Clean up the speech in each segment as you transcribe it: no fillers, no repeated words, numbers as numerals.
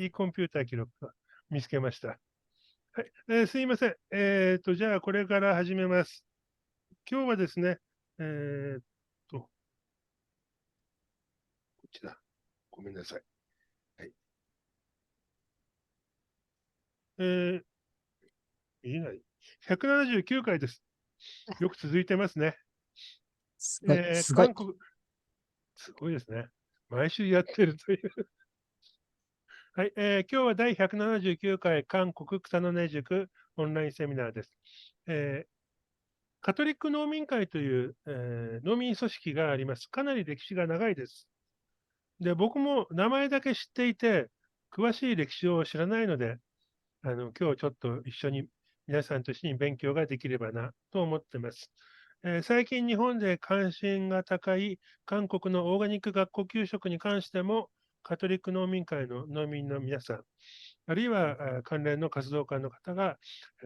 いいコンピューター記録を見つけました。はい、すいません。じゃあ、これから始めます。今日はですね、こっちだ。ごめんなさい。はい。見えない。179回です。よく続いてますね。すごい、すごい。韓国、すごいですね。毎週やってるという。はい、今日は第179回韓国草の根塾オンラインセミナーです。カトリック農民会という、農民組織があります。かなり歴史が長いです。で、僕も名前だけ知っていて、詳しい歴史を知らないので、今日ちょっと一緒に皆さんと一緒に勉強ができればなと思っています。最近日本で関心が高い韓国のオーガニック学校給食に関しても、カトリック農民会の農民の皆さん、あるいは関連の活動家の方が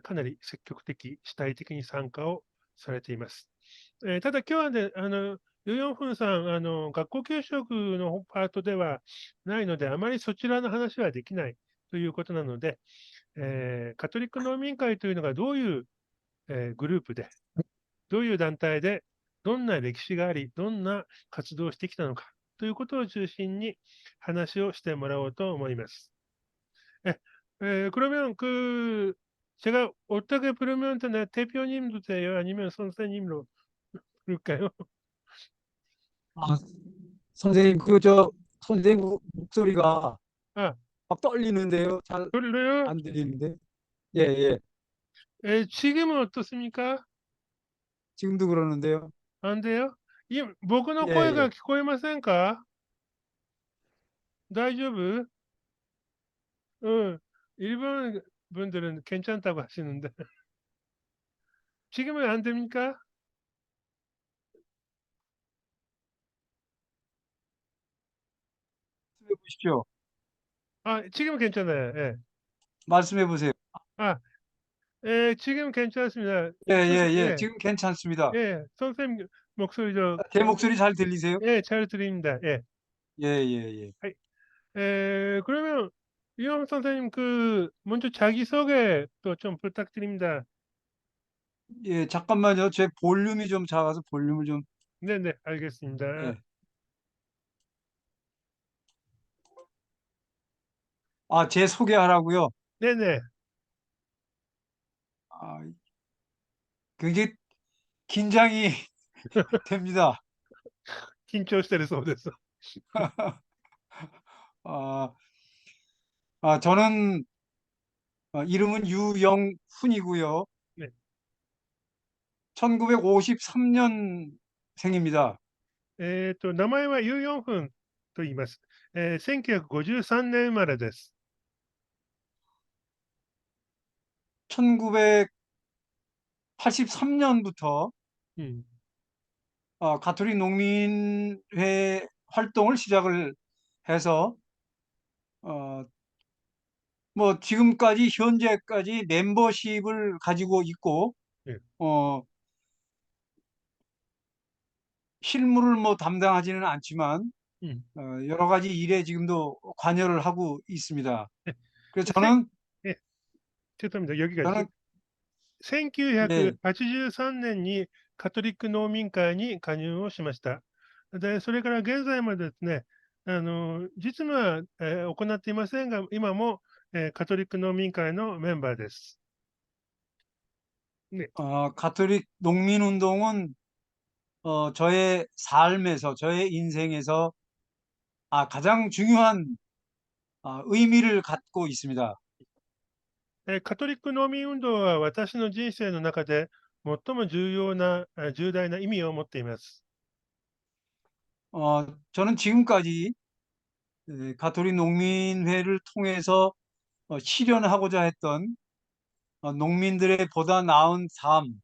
かなり積極的、主体的に参加をされています。ただ今日はね、ユヨンフンさん、学校給食のパートではないので、あまりそちらの話はできないということなので、カトリック農民会というのがどういう、グループで、どういう団体で、どんな歴史があり、どんな活動をしてきたのかということを中心に話をしてもらおうと思います。그러면 제가 어떻게 부르면 되나요? 대표님도 돼요? 아니면 선생님으로 부를까요? 아, 선생님, 선생님 목소리가 아, 막 떨리는데요. 잘 그래요? 안 들리는데. 예, 예. 지금은 어떻습니까? 지금도 그러는데요. 안 돼요?僕の예,声が예. 聞こえませんか？大丈夫？うん。일본 분들은 괜찮다고 하시는데. 지금은 안 됩니까? 말씀해 보십시오. 지금은 괜찮아요. 예. 말씀해 보세요. 아, 지금 괜찮습니다. 예, 예, 예. 예, 지금 괜찮습니다. 예. 선생님 목소리도, 제 목소리 잘 들리세요? 예, 잘 들립니다. 예. 예, 예, 예. 그러면 이영 선생님 먼저 자기소개 또 좀 부탁드립니다. 예, 잠깐만요. 제 볼륨이 좀 작아서 볼륨을 좀, 네네, 알겠습니다. 예. 아, 제 소개하라고요? 네네, 아, 그게 긴장이 됩니다. 긴張してるそうです。 아, 저는 이름은 유영훈이고요. 네. 1953년생입니다. 名前はユ・ヨンフンと言います。1953年生まれです。 1983년부터 うん。 가톨릭 농민회 활동을 시작을 해서 어, 뭐 지금까지 현재까지 멤버십을 가지고 있고 예. 어, 실무를 뭐 담당하지는 않지만 うん。 여러 가지 일에 지금도 관여를 하고 있습니다. え、그래서 せ、え、ちょっと待って、여기가 저는 1983 네, 年にカトリック農民会に加入をしました。で、それから現在までですね、実務は、行っていませんが、今も、カトリック農民会のメンバーです。ね、가톨릭 농민운동은 저의 삶에서 저의 인생에서 가장 중요한 의미를 갖고 있습니다. カトリック農民運動は私の人生の中で最も重要な、重大な意味を持っています。저는 지금까지 가톨릭 농민회를 통해서 실현하고자 했던 농민들의 보다 나은 삶,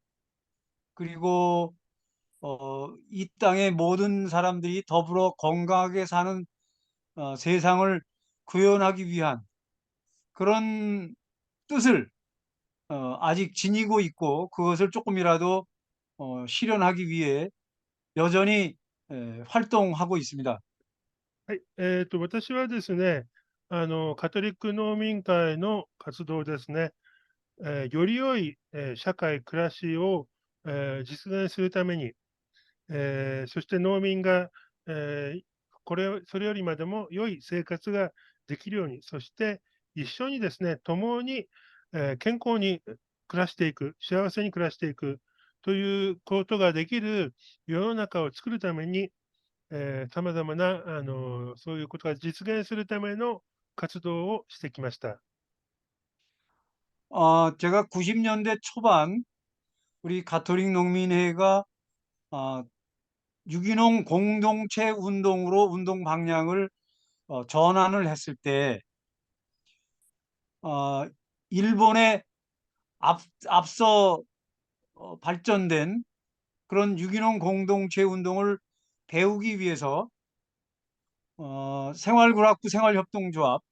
그리고 이 땅의 모든 사람들이 더불어 건강하게 사는 세상을 구현하기 위한 그런 뜻을 아직 지니고 있고 그것을 조금이라도 실현하기 위해 여전히 활동하고 있습니다. はい、私はですね、カトリック農民会の活動ですね。より良い、社会、暮らしを、実現するために、そして農民が、それよりまでも良い生活ができるように、そして一緒にですね、共に、健康に暮らしていく、幸せに暮らしていくということができる世の中を作るために、様々な、そういうことが実現するための活動をしてきました。제가 90년대 초반 우리 가톨릭 농민회가 어, 유기농 공동체 운동으로 운동 방향을 전환을 했을 때 어, 일본의 앞서 발전된 그런 유기농 공동체 운동을 배우기 위해서 생활과학부 생활협동조합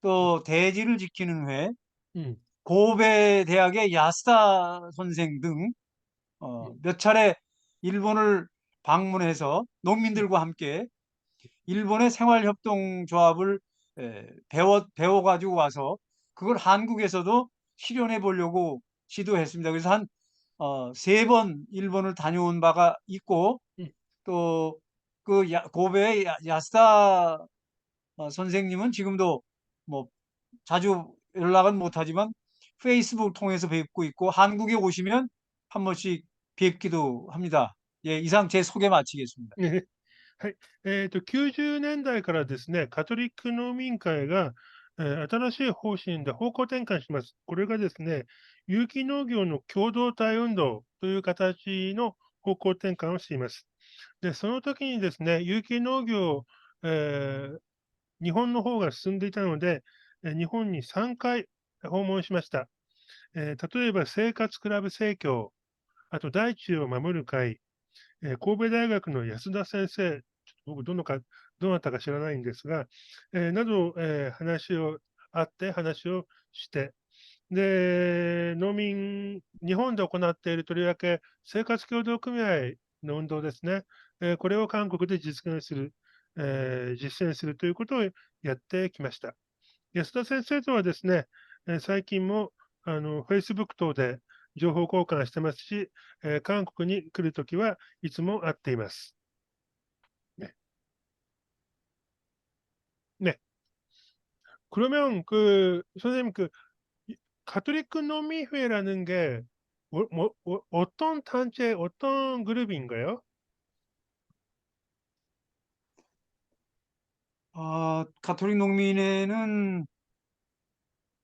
또 대지를 지키는 회, うん、고베 대학의 야스다 선생 등うん、몇 차례 일본을 방문해서 うん、농민들과 함께 일본의 생활협동조합을 배워가지고 와서 그걸 한국에서도 실현해 보려고 시도했습니다. 그래서 한 3번 일본을 다녀온 바가 있고, うん、또 그 고베의 야스다 선생님은 지금도 뭐 자주 연락은 못하지만 페이스북 통해서 뵙고 있고 한국에 오시면 한 번씩 뵙기도 합니다. 예, 이상 제 소개 마치겠습니다. ねはい。90年代からですね、カトリック農民会が、新しい方針で方向転換します。これがですね、有機農業の共同体運動という形の方向転換をしています。で、その時にですね、有機農業、えー日本の方が進んでいたので、日本に3回訪問しました。例えば、生活クラブ生協、あと大地を守る会、神戸大学の安田先生、ちょっと僕どなたか知らないんですが、など、話をして、で、日本で行っているとりわけ生活協同組合の運動ですね、これを韓国で実践するということをやってきました。安田先生とはですね、最近もFacebook 等で情報交換してますし、韓国に来るときはいつも会っています。네. 네. 그러면 선생님 가톨릭 노미회라는 게 어떤 단체, 어떤 그룹인가요? 가톨릭 농민회는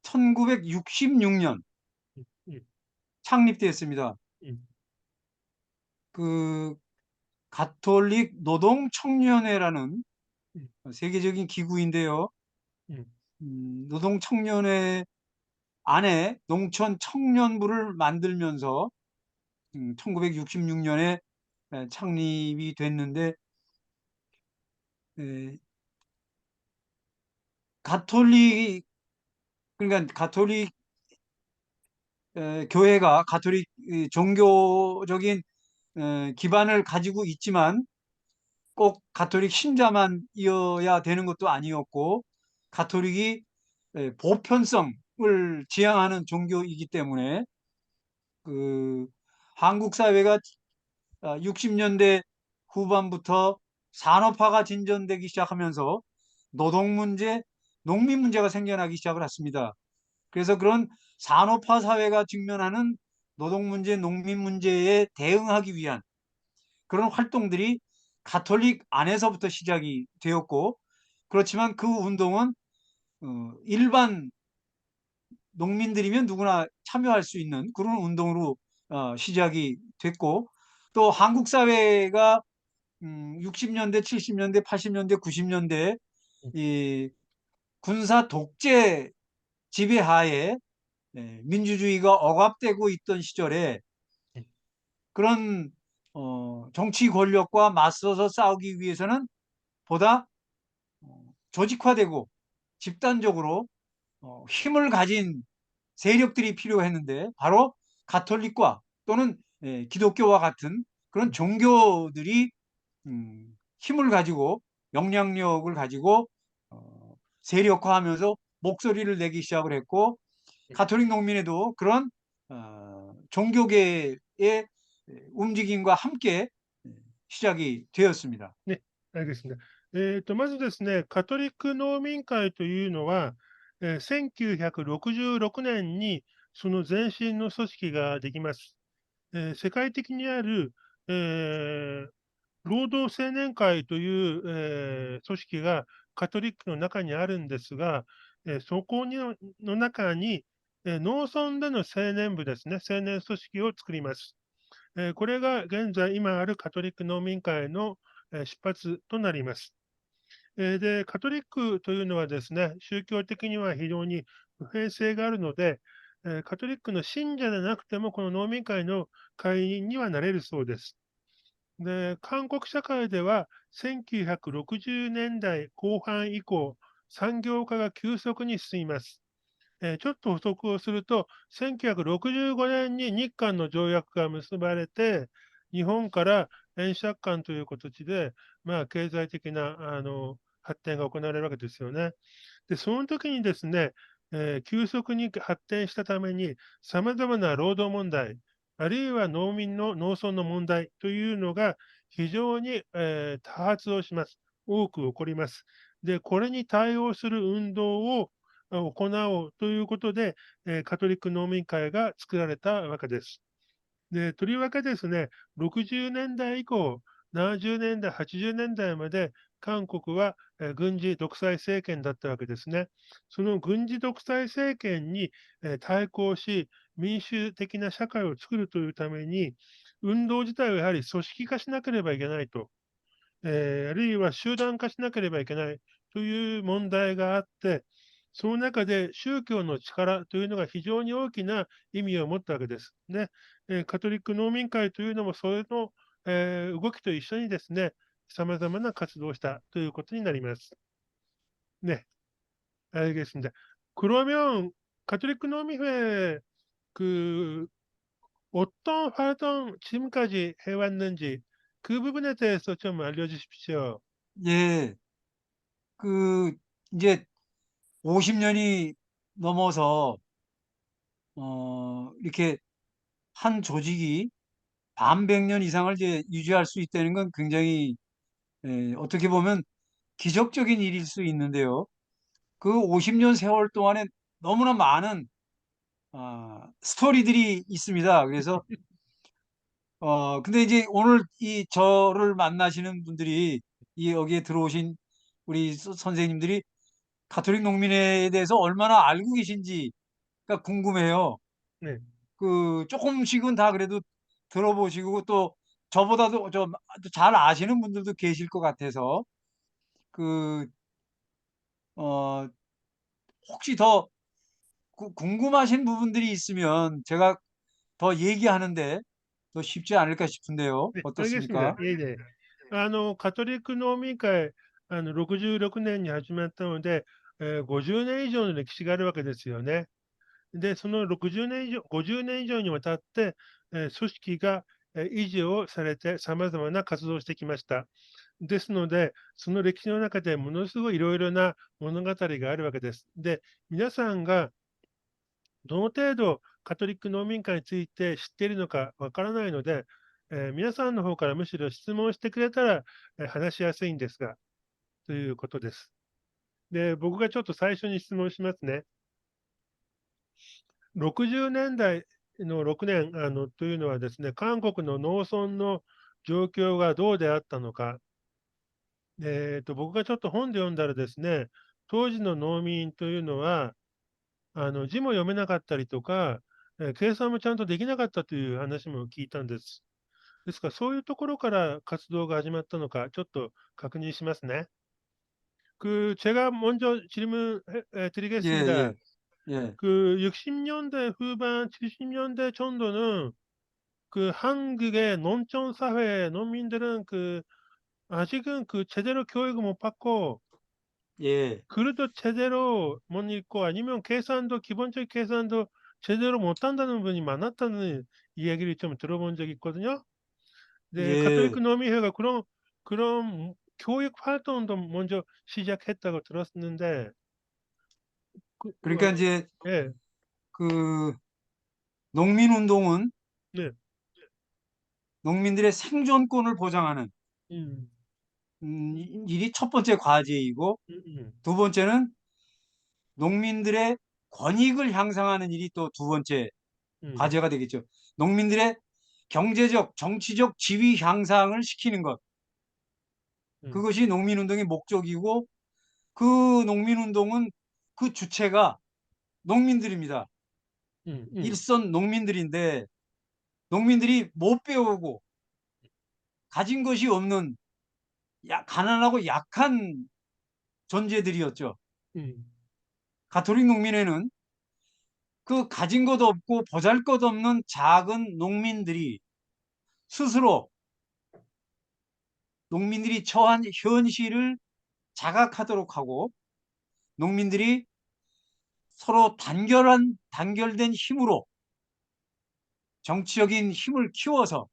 1966년 음, 음, 창립되었습니다. 음, 그 가톨릭 노동청년회라는 음, 세계적인 기구인데요. 음, 노동청년회 안에 농촌 청년부를 만들면서 1966년에 창립이 됐는데 에, 가톨릭 그러니까 가톨릭 교회가 가톨릭 종교적인 기반을 가지고 있지만 꼭 가톨릭 신자만이어야 되는 것도 아니었고 가톨릭이 보편성을 지향하는 종교이기 때문에 그 한국 사회가 60년대 후반부터 산업화가 진전되기 시작하면서 노동 문제, 농민 문제가 생겨나기 시작을 했습니다. 그래서 그런 산업화 사회가 직면하는 노동 문제, 농민 문제에 대응하기 위한 그런 활동들이 가톨릭 안에서부터 시작이 되었고, 그렇지만 그 운동은 일반 농민들이면 누구나 참여할 수 있는 그런 운동으로 시작이 됐고, 또 한국 사회가 60년대, 70년대, 80년대, 90년대 음, 이 군사 독재 지배하에 민주주의가 억압되고 있던 시절에 음, 그런 정치 권력과 맞서서 싸우기 위해서는 보다 조직화되고 집단적으로 힘을 가진 세력들이 필요했는데 바로 가톨릭과 또는 기독교와 같은 그런 음, 종교들이 힘을 가지고 영향력을 가지고 세력화하면서 목소리를 내기 시작을 했고 가톨릭 농민회도 그런 종교계의 움직임과 함께 시작이 되었습니다. ね、あれですね。まずですね、カトリック農民会というのは、1966年にその前身の組織ができます。世界的にある、労働青年会という、組織がカトリックの中にあるんですが、そこにの中に、農村での青年部ですね、青年組織を作ります。これが現在、今あるカトリック農民会の、出発となります。で、カトリックというのはですね、宗教的には非常に普遍性があるので、カトリックの信者でなくても、この農民会の会員にはなれるそうです。で、韓国社会では1960年代後半以降、産業化が急速に進みます。ちょっと補足をすると、1965年に日韓の条約が結ばれて、日本から円借款という形で、経済的な発展が行われるわけですよね。で、その時にですね、急速に発展したために、様々な労働問題、あるいは農民の農村の問題というのが非常に、多発をします。多く起こります。で、これに対応する運動を行おうということで、カトリック農民会が作られたわけです。で、とりわけですね、60年代以降、70年代、80年代まで韓国は、軍事独裁政権だったわけですね。その軍事独裁政権に、対抗し、民主的な社会を作るというために、運動自体をやはり組織化しなければいけないと。あるいは集団化しなければいけないという問題があって、その中で宗教の力というのが非常に大きな意味を持ったわけです。ね。カトリック農民会というのも、それの、動きと一緒にですね、様々な活動をしたということになります。네. 알겠습니다. 그러면 가톨릭 농민회 그 어떤 활동 지금까지 해왔는지 그 부분에 대해서 좀 알려주십시오. 예. 그 이제 50 년이 넘어서 이렇게 한 조직이 반백 년 이상을 이제 유지할 수 있다는 건 굉장히 어떻게 보면 기적적인 일일 수 있는데요. 그 50년 세월 동안에 너무나 많은 스토리들이 있습니다. 그래서 근데 이제 오늘 이 저를 만나시는 분들이 이 여기에 들어오신 우리 선생님들이 가톨릭 농민회에 대해서 얼마나 알고 계신지가 궁금해요. 네. 그 조금씩은 다 그래도 들어보시고 또 저보다도 좀 잘 아시는 분들도 계실 것 같아서 그 어 혹시 더 궁금하신 부분들이 있으면 제가 더 얘기하는데 더 쉽지 않을까 싶은데요. ね、알겠습니다. 어떻습니까? 예. カトリック農民会、66年に始まったので、50年以上の歴史があるわけですよね。で、その60年以上、50年以上にわたって、組織が、維持をされて、様々な活動をしてきました。ですので、その歴史の中でものすごいいろいろな物語があるわけです。で、皆さんがどの程度カトリック農民会について知っているのかわからないので、皆さんの方からむしろ質問してくれたら、話しやすいんですが、ということです。で、僕がちょっと最初に質問しますね。60年代の6年というのはですね、韓国の農村の状況がどうであったのか、僕がちょっと本で読んだらですね、当時の農民というのは、字も読めなかったりとか、計算もちゃんとできなかったという話も聞いたんです。ですから、そういうところから活動が始まったのか、ちょっと確認しますね. 제가 먼저 질문 예, 드리겠습니다. 예, 예, 60년대 후반, 70년대 정도는 한국의 농촌 사회 농민들은 아직은 제대로 교육을 못 받고 예, 글도 제대로 못 읽고 아니면 계산도 기본적 계산도 제대로 못한다는 분이 많았다는 이야기를 좀 들어본 적이 있거든요. 네, 가톨릭 예, 노미회가 그런 교육 활동도 먼저 시작했다고 들었는데 그러니까 이제 예, 그 농민운동은 네, 농민들의 생존권을 보장하는 음, 일이 첫 번째 과제이고, 음, 음, 두 번째는 농민들의 권익을 향상하는 일이 또 두 번째 음, 과제가 되겠죠. 농민들의 경제적, 정치적 지위 향상을 시키는 것. 음, 그것이 농민운동의 목적이고, 그 농민운동은 그 주체가 농민들입니다. 음, 음, 일선 농민들인데, 농민들이 못 배우고 가진 것이 없는 가난하고 약한 존재들이었죠. 음, 가톨릭 농민회는 그 가진 것 없고 보잘 것 없는 작은 농민들이 스스로 농민들이 처한 현실을 자각하도록 하고, 농민들이 서로 단결된 힘으로 정치적인 힘을 키워서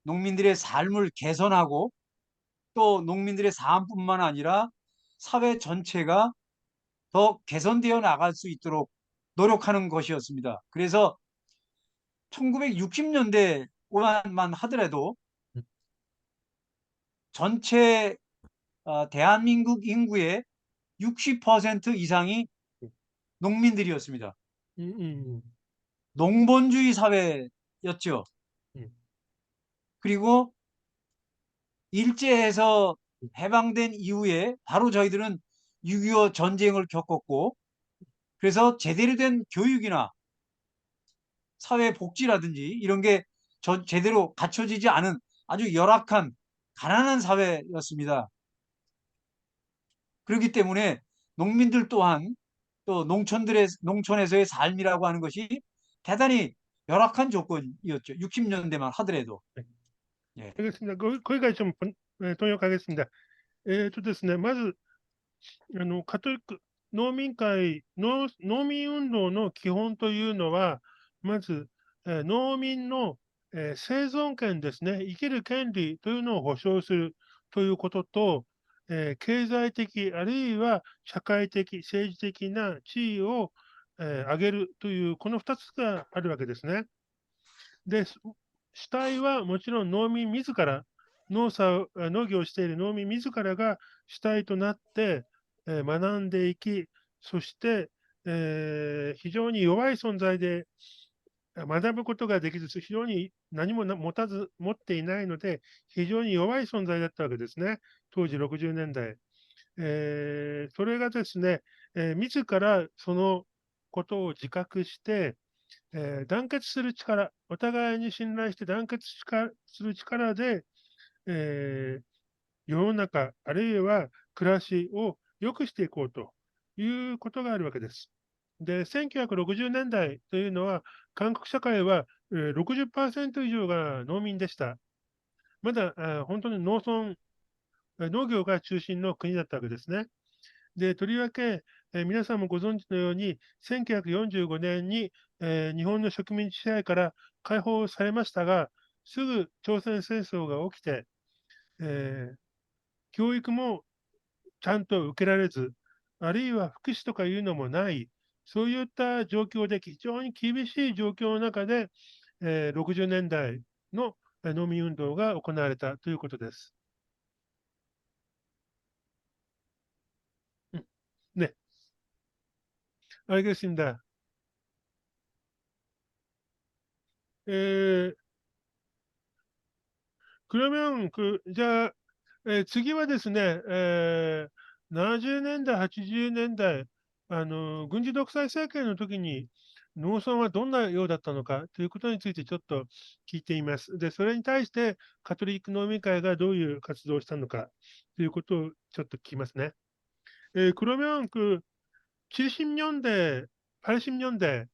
농민들의 삶을 개선하고, 또 농민들의 삶뿐만 아니라 사회 전체가 더 개선되어 나갈 수 있도록 노력하는 것이었습니다. 그래서 1960년대만 하더라도 전체 대한민국 인구의 60% 이상이 농민들이었습니다. 음, 농본주의 사회였죠. 음, 그리고 일제에서 해방된 이후에 바로 저희들은 6.25 전쟁을 겪었고, 그래서 제대로 된 교육이나 사회복지라든지 이런 게 제대로 갖춰지지 않은 아주 열악한 가난한 사회였습니다. 그렇기 때문에 농민들 또한 또 농촌에서의 삶이라고 하는 것이 대단히 열악한 조건이었죠. 60년대만 하더라도. 네. 예. 알겠습니다. 거기까지 좀 통역하겠습니다. ですね、まず、カトリック農民会、農民運動の基本というのは、まず、農民の、生存権ですね、生きる権利というのを保障するということと、経済的あるいは社会的、政治的な地位を、上げるという、この2つがあるわけですね。で、主体はもちろん農民自ら、農業をしている農民自らが主体となって、学んでいき、そして、非常に弱い存在で学ぶことができず、非常に何も持っていないので、非常に弱い存在だったわけですね。当時60年代。それがですね、自らそのことを自覚して、団結する力、お互いに信頼して団結する力で、えー世の中、あるいは暮らしを良くしていこうということがあるわけです。で、1960年代というのは、韓国社会は60%以上が農民でした。まだ本当に農業が中心の国だったわけですね。で、とりわけ、皆さんもご存知のように、1945年に、日本の植民地支配から解放されましたが、すぐ朝鮮戦争が起きて、教育もちゃんと受けられず、あるいは福祉とかいうのもない、そういった状況で非常に厳しい状況の中で、60年代の農民運動が行われたということです。うん네 알겠습니다. 에, 그러면じゃあ、次はですね、70年代、80年代、軍事独裁政権の時に農村はどんなようだったのかということについてちょっと聞いています。で、それに対してカトリック農民会がどういう活動をしたのかということをちょっと聞きますね。그러면70년대, 80년대,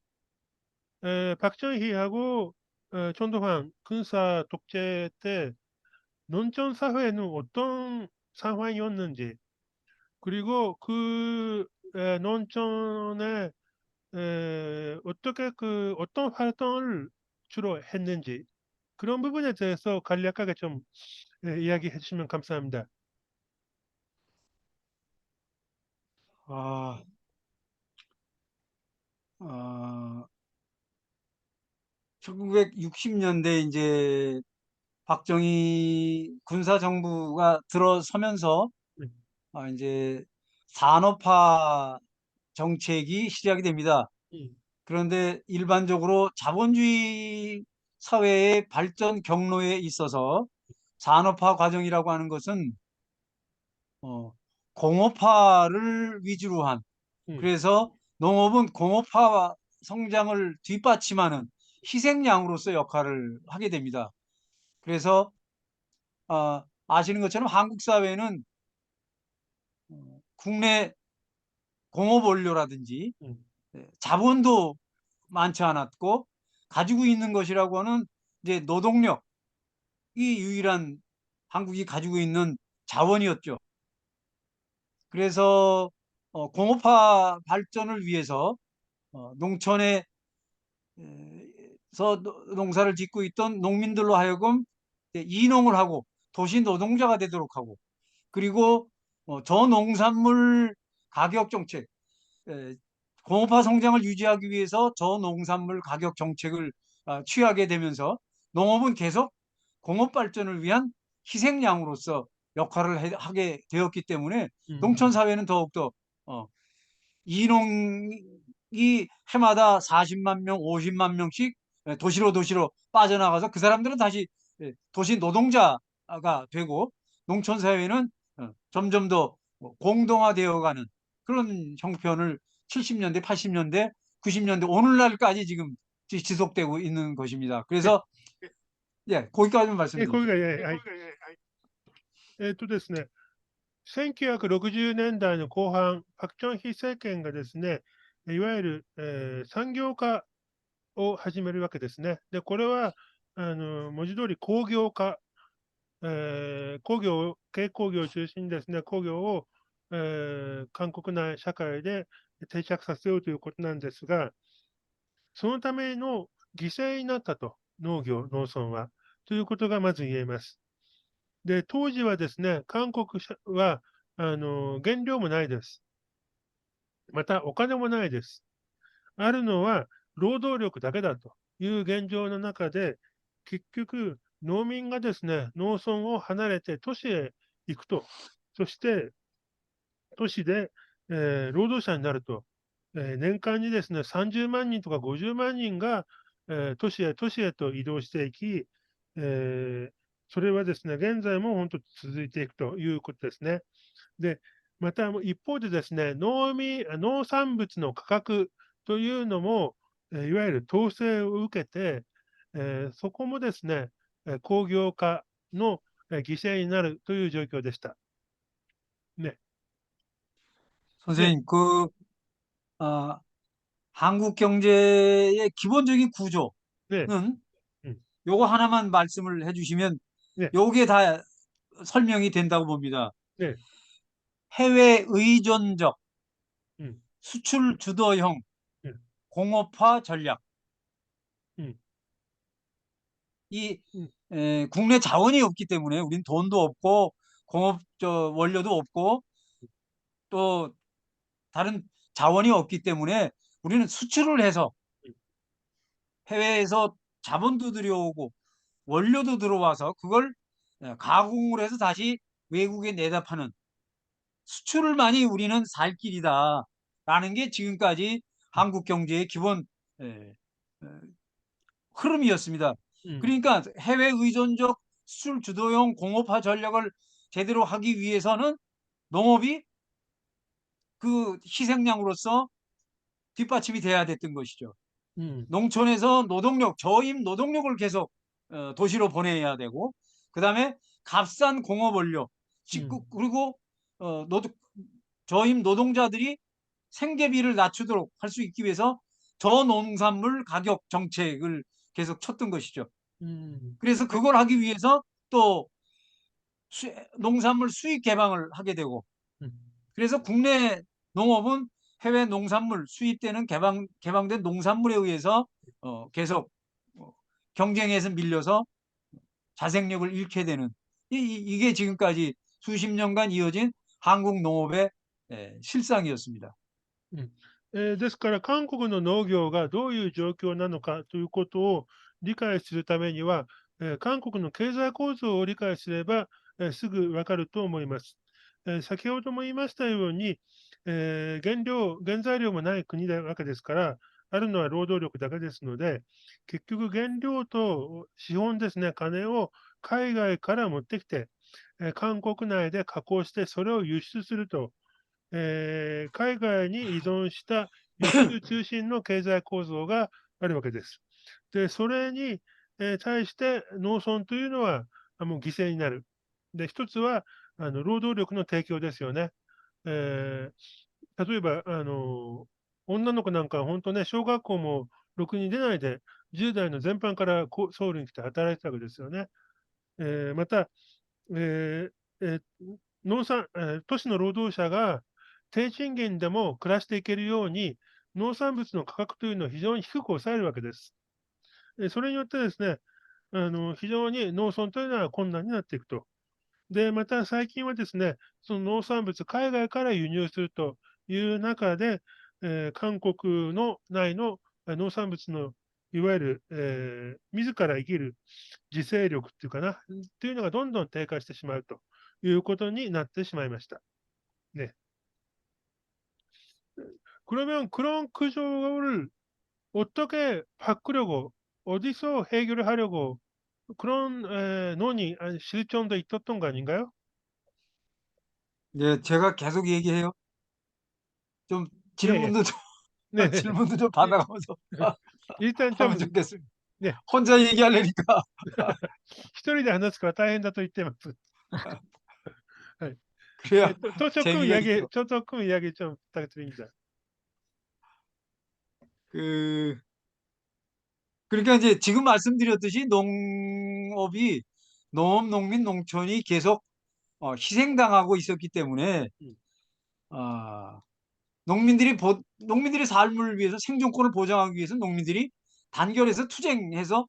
박정희하고 전두환 군사 독재 때 농촌 사회는 어떤 상황이었는지, 그리고 농촌에 어떻게 어떤 활동을 주로 했는지, 그런 부분에 대해서 간략하게 좀 이야기해 주시면 감사합니다. 아, 1960년대 이제 박정희 군사 정부가 들어서면서 네. 이제 산업화 정책이 시작이 됩니다. 음, 그런데 일반적으로 자본주의 사회의 발전 경로에 있어서 산업화 과정이라고 하는 것은 어, 공업화를 위주로 한, 음, 그래서 농업은 공업화 성장을 뒷받침하는 희생양으로서 역할을 하게 됩니다. 그래서 아시는 것처럼 한국 사회는 국내 공업 원료라든지 음, 자본도 많지 않았고, 가지고 있는 것이라고 하는 이제 노동력이 유일한 한국이 가지고 있는 자원이었죠. 그래서 공업화 발전을 위해서 농촌에서 농사를 짓고 있던 농민들로 하여금 이농을 하고 도시 노동자가 되도록 하고, 그리고 저농산물 가격 정책, 에, 공업화 성장을 유지하기 위해서 저농산물 가격 정책을 취하게 되면서 농업은 계속 공업 발전을 위한 희생양으로서 역할을 하게 되었기 때문에 농촌 음, 사회는 더욱더 어, 이농이 해마다 40만 명, 50만 명씩 도시로 빠져나가서 그 사람들은 다시 도시 노동자가 되고, 농촌 사회는 점점 더 공동화되어가는 그런 형편을 70년대, 80년대, 90년대 오늘날까지 지금 지속되고 있는 것입니다. え、그래서 예, 거기까지만 これ 말씀드리죠. が、はい。ですね、1960年代の後半、パク・チョンヒ政権がですね、いわゆる、産業化を始めるわけですね。で、これは、文字通り工業化、軽工業を中心にですね、工業を、韓国内社会で定着させようということなんですが、そのための犠牲になったと、農業、農村は、ということがまず言えます。で、当時はですね、韓国は、原料もないです。また、お金もないです。あるのは、労働力だけだという現状の中で、結局、農民がですね、農村を離れて都市へ行くと。そして、都市で、労働者になると。年間にですね、30万人とか50万人が、都市へと移動していき、それはですね、現在も本当続いていくということですね。で、また一方でですね、農産物の価格というのも、いわゆる統制を受けて、そこもですね、工業化の犠牲になるという状況でした。ね。で、 선생님, 어, 한국 경제의 기본적인ね、구조는 うん、 요거 하나만 말씀을 해주시면 ね、요게 다 설명이 된다고 봅니다. ね、해외 의존적 うん、수출 주도형 うん、공업화 전략. うん、이 うん、국내 자원이 없기 때문에 우린 돈도 없고 공업 원료도 없고 또 다른 자원이 없기 때문에 우리는 수출을 해서 해외에서 자본도 들여오고 원료도 들어와서 그걸 가공을 해서 다시 외국에 내다 파는 수출을만이 우리는 살 길이다라는 게 지금까지 한국 경제의 기본 에, 에, 흐름이었습니다. うん、그러니까 해외 의존적 수출 주도형 공업화 전략을 제대로 하기 위해서는 농업이 그 희생양으로서 뒷받침이 돼야 됐던 것이죠. うん、농촌에서 노동력, 저임 노동력을 계속 도시로 보내야 되고, 그 다음에 값싼 공업 원료, うん、그리고 저임 노동자들이 생계비를 낮추도록 할 수 있기 위해서 저농산물 가격 정책을 계속 쳤던 것이죠. うん、그래서 그걸 하기 위해서 또 농산물 수입 개방을 하게 되고, うん、그래서 국내 농업은 해외 농산물 수입되는 개방된 농산물에 의해서 계속 경쟁에서 밀려서 자생력을 잃게 되는 이게 지금까지 수십 년간 이어진 한국 농업의 실상이었습니다. うん。ですから、韓国の農業がどういう状況なのかということを理解するためには、韓国の経済構造を理解すれば、すぐわかると思います。先ほども言いましたように、原材料もない国なわけですから、あるのは労働力だけですので、結局原料と資本ですね、金を海外から持ってきて、韓国内で加工して、それを輸出すると、海外に依存した輸出中心の経済構造があるわけです。で、それに、対して農村というのは、もう犠牲になる。で、一つは、労働力の提供ですよね。例えば、女の子なんかは本当ね、小学校もろくに出ないで、10代の前半からソウルに来て働いてたわけですよね。また、えーえー農産都市の労働者が低賃金でも暮らしていけるように、農産物の価格というのを非常に低く抑えるわけです。それによってですね、非常に農村というのは困難になっていくと。で、また最近はですね、その農産物、海外から輸入するという中で、韓国の内の農産物のいわゆる、自ら生きる自制力っていうかな、っていうのがどんどん低下してしまうということになってしまいました。네. 그러면 그런 구조를 어떻게 바꾸려고, 어디서 해결을 하려고 그런 논의, 아니, 실정도 있었던 거 아닌가요? 예, 제가 계속 얘기해요. 좀 예, 예. 질문도 좀, 네. 질문도 좀 일- 받아가면서 일단 하면 좀, 좋겠습니다. 네. 혼자 얘기하려니까. 一人で話すから大変だと言ってます。はい。그래야 조금 재미가 이야기, 있죠. 조금 이야기 좀 부탁드립니다. 그, 그러니까 이제 지금 말씀드렸듯이 농업이, 농업, 농민, 농촌이 계속 희생당하고 있었기 때문에, 음, 어, 농민들의 삶을 위해서 생존권을 보장하기 위해서 농민들이 단결해서 투쟁해서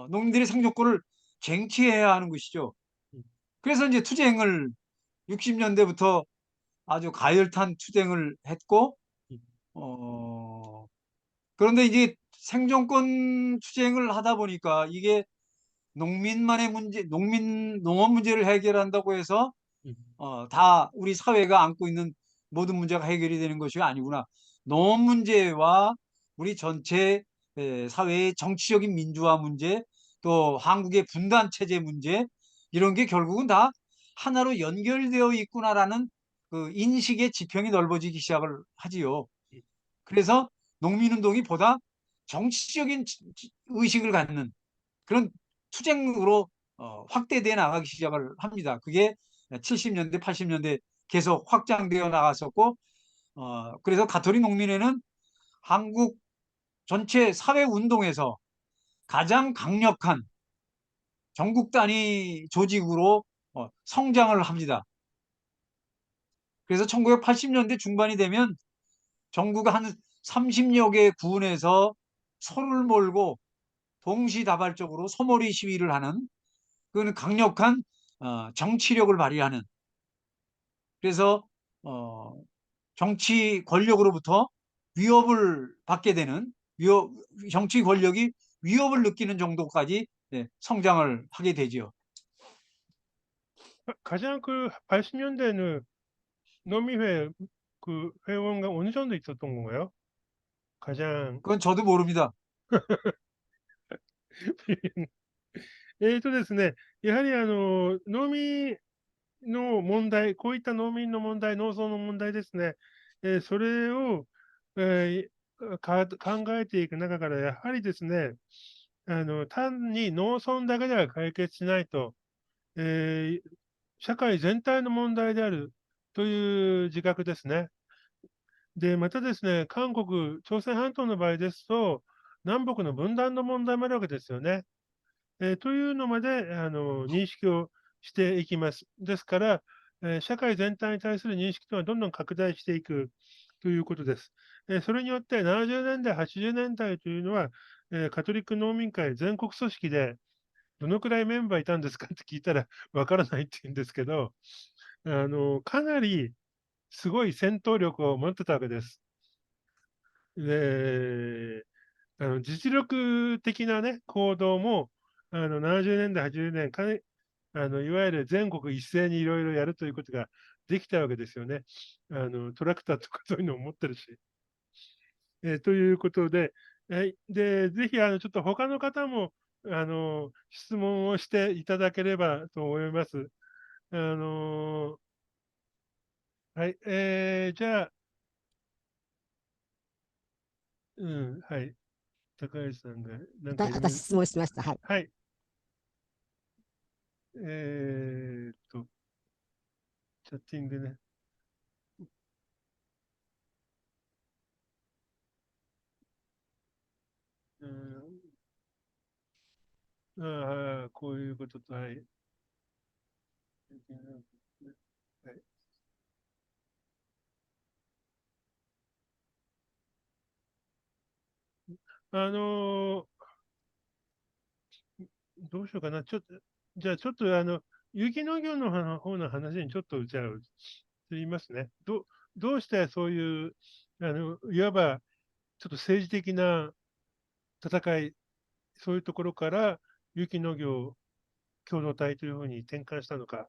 농민들의 생존권을 쟁취해야 하는 것이죠. 음, 그래서 이제 투쟁을 60년대부터 아주 가열탄 투쟁을 했고, 음, 어, 그런데 이제 생존권 투쟁을 하다 보니까 이게 농민만의 문제, 농업 문제를 해결한다고 해서 음, 다 우리 사회가 안고 있는 모든 문제가 해결이 되는 것이 아니구나. 농업 문제와 우리 전체 사회의 정치적인 민주화 문제, 또 한국의 분단 체제 문제, 이런 게 결국은 다 하나로 연결되어 있구나라는 그 인식의 지평이 넓어지기 시작을 하지요. 음. 그래서 농민운동이 보다 정치적인 의식을 갖는 그런 투쟁으로 확대되어 나가기 시작을 합니다. 그게 70년대, 80년대 계속 확장되어 나갔었고, 그래서 가톨릭 농민회는 한국 전체 사회 운동에서 가장 강력한 전국 단위 조직으로 성장을 합니다. 그래서 1980년대 중반이 되면 전국 한 30여 개 구에서 소를 몰고 동시다발적으로 소몰이 시위를 하는 그는 강력한 정치력을 발휘하는 그래서 어, 정치 권력으로부터 위협을 받게 되는 정치 권력이 위협을 느끼는 정도까지 성장을 하게 되죠. 가장 그 80년대는 노미회 그 회원가 어느 정도 있었던 건가요? 가장 그건 저도 모릅니다. ですね、やはり農民の問題、こういった農民の問題、農村の問題ですね、それを、考えていく中から、やはりですね、単に農村だけでは解決しないと、えー社会全体の問題であるという自覚ですね。で、またですね、韓国、朝鮮半島の場合ですと、南北の分断の問題もあるわけですよね。というのまで認識をしていきます。ですから、社会全体に対する認識というのはどんどん拡大していくということです。それによって70年代、80年代というのは、カトリック農民会全国組織で、どのくらいメンバーいたんですかって聞いたらわからないって言うんですけど、かなりすごい戦闘力を持ってたわけです。で実力的なね、行動も、70年代、80年かね、いわゆる全国一斉にいろいろやるということができたわけですよね。トラクターとかそういうのを持ってるし。ということで、で、ぜひちょっと他の方も、質問をしていただければと思います。あの、はい、じゃあ、うん、はい。高橋さんがなんかいるんで、私質問しました。はい。はい。えーっと、チャッティングね。うん、こういうことと、はい。はい、あのどうしようかな。じゃあちょっと有機農業の方の話にちょっとじゃあ、言いますね。どうしてそういう、いわばちょっと政治的な戦い、そういうところから有機農業共同体というふうに転換したのか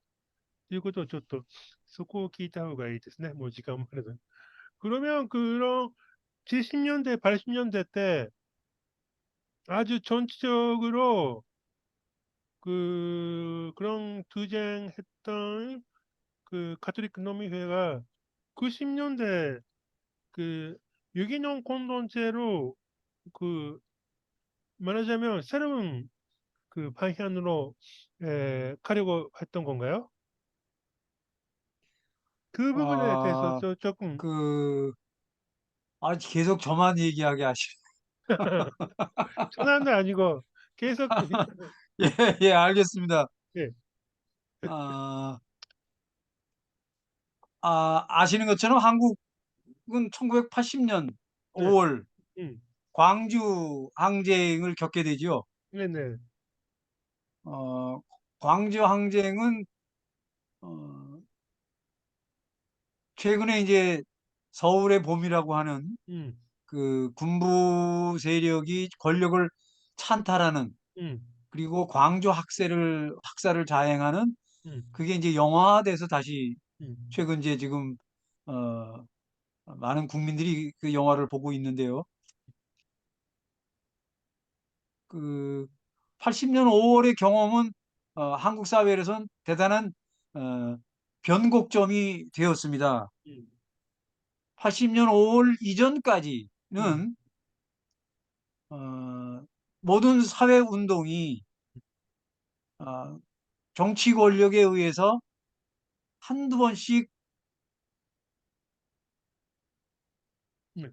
ということをちょっと、そこを聞いた方がいいですね。もう時間もあるので。그러면 그런 70년대, 80년대 때 아주 전체적으로 그런 투쟁했던 그 가톨릭 농민회가 90년대 그 유기농 공동체로 그 말하자면 새로운 그 방향으로 가려고 했던 건가요? 그 부분에 대해서 아, 조금 그, 계속 저만 얘기하게 하시. 전화는 아니고 계속 예, 예, 알겠습니다. 예, 아, 아시는 것처럼 한국은 1980년 네, 5월 음, 광주 항쟁을 겪게 되죠. 네네, 어, 광주 항쟁은 어, 최근에 이제 서울의 봄이라고 하는 음, 그 군부 세력이 권력을 찬탈하는, 음, 그리고 광주 학살을 자행하는, 음, 그게 이제 영화화돼서 다시 음, 최근 이제 지금 어, 많은 국민들이 그 영화를 보고 있는데요. 그 80년 5월의 경험은 한국 사회에서는 대단한 어, 변곡점이 되었습니다. 음, 80년 5월 음, 이전까지는 어, 모든 사회 운동이 어, 정치 권력에 의해서 한두 번씩 네,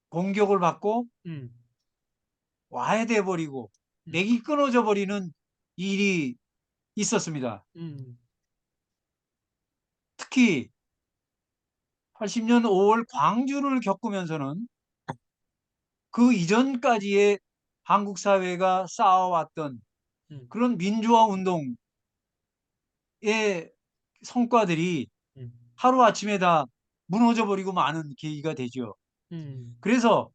공격을 공격을 받고 음, 와해돼 버리고 음, 맥이 끊어져 버리는 일이 있었습니다. 음, 특히 80년 5월 광주를 겪으면서는 그 이전까지의 한국 사회가 쌓아왔던 음, 그런 민주화 운동의 성과들이 음, 하루아침에 다 무너져 버리고 마는 계기가 되죠. 음, 그래서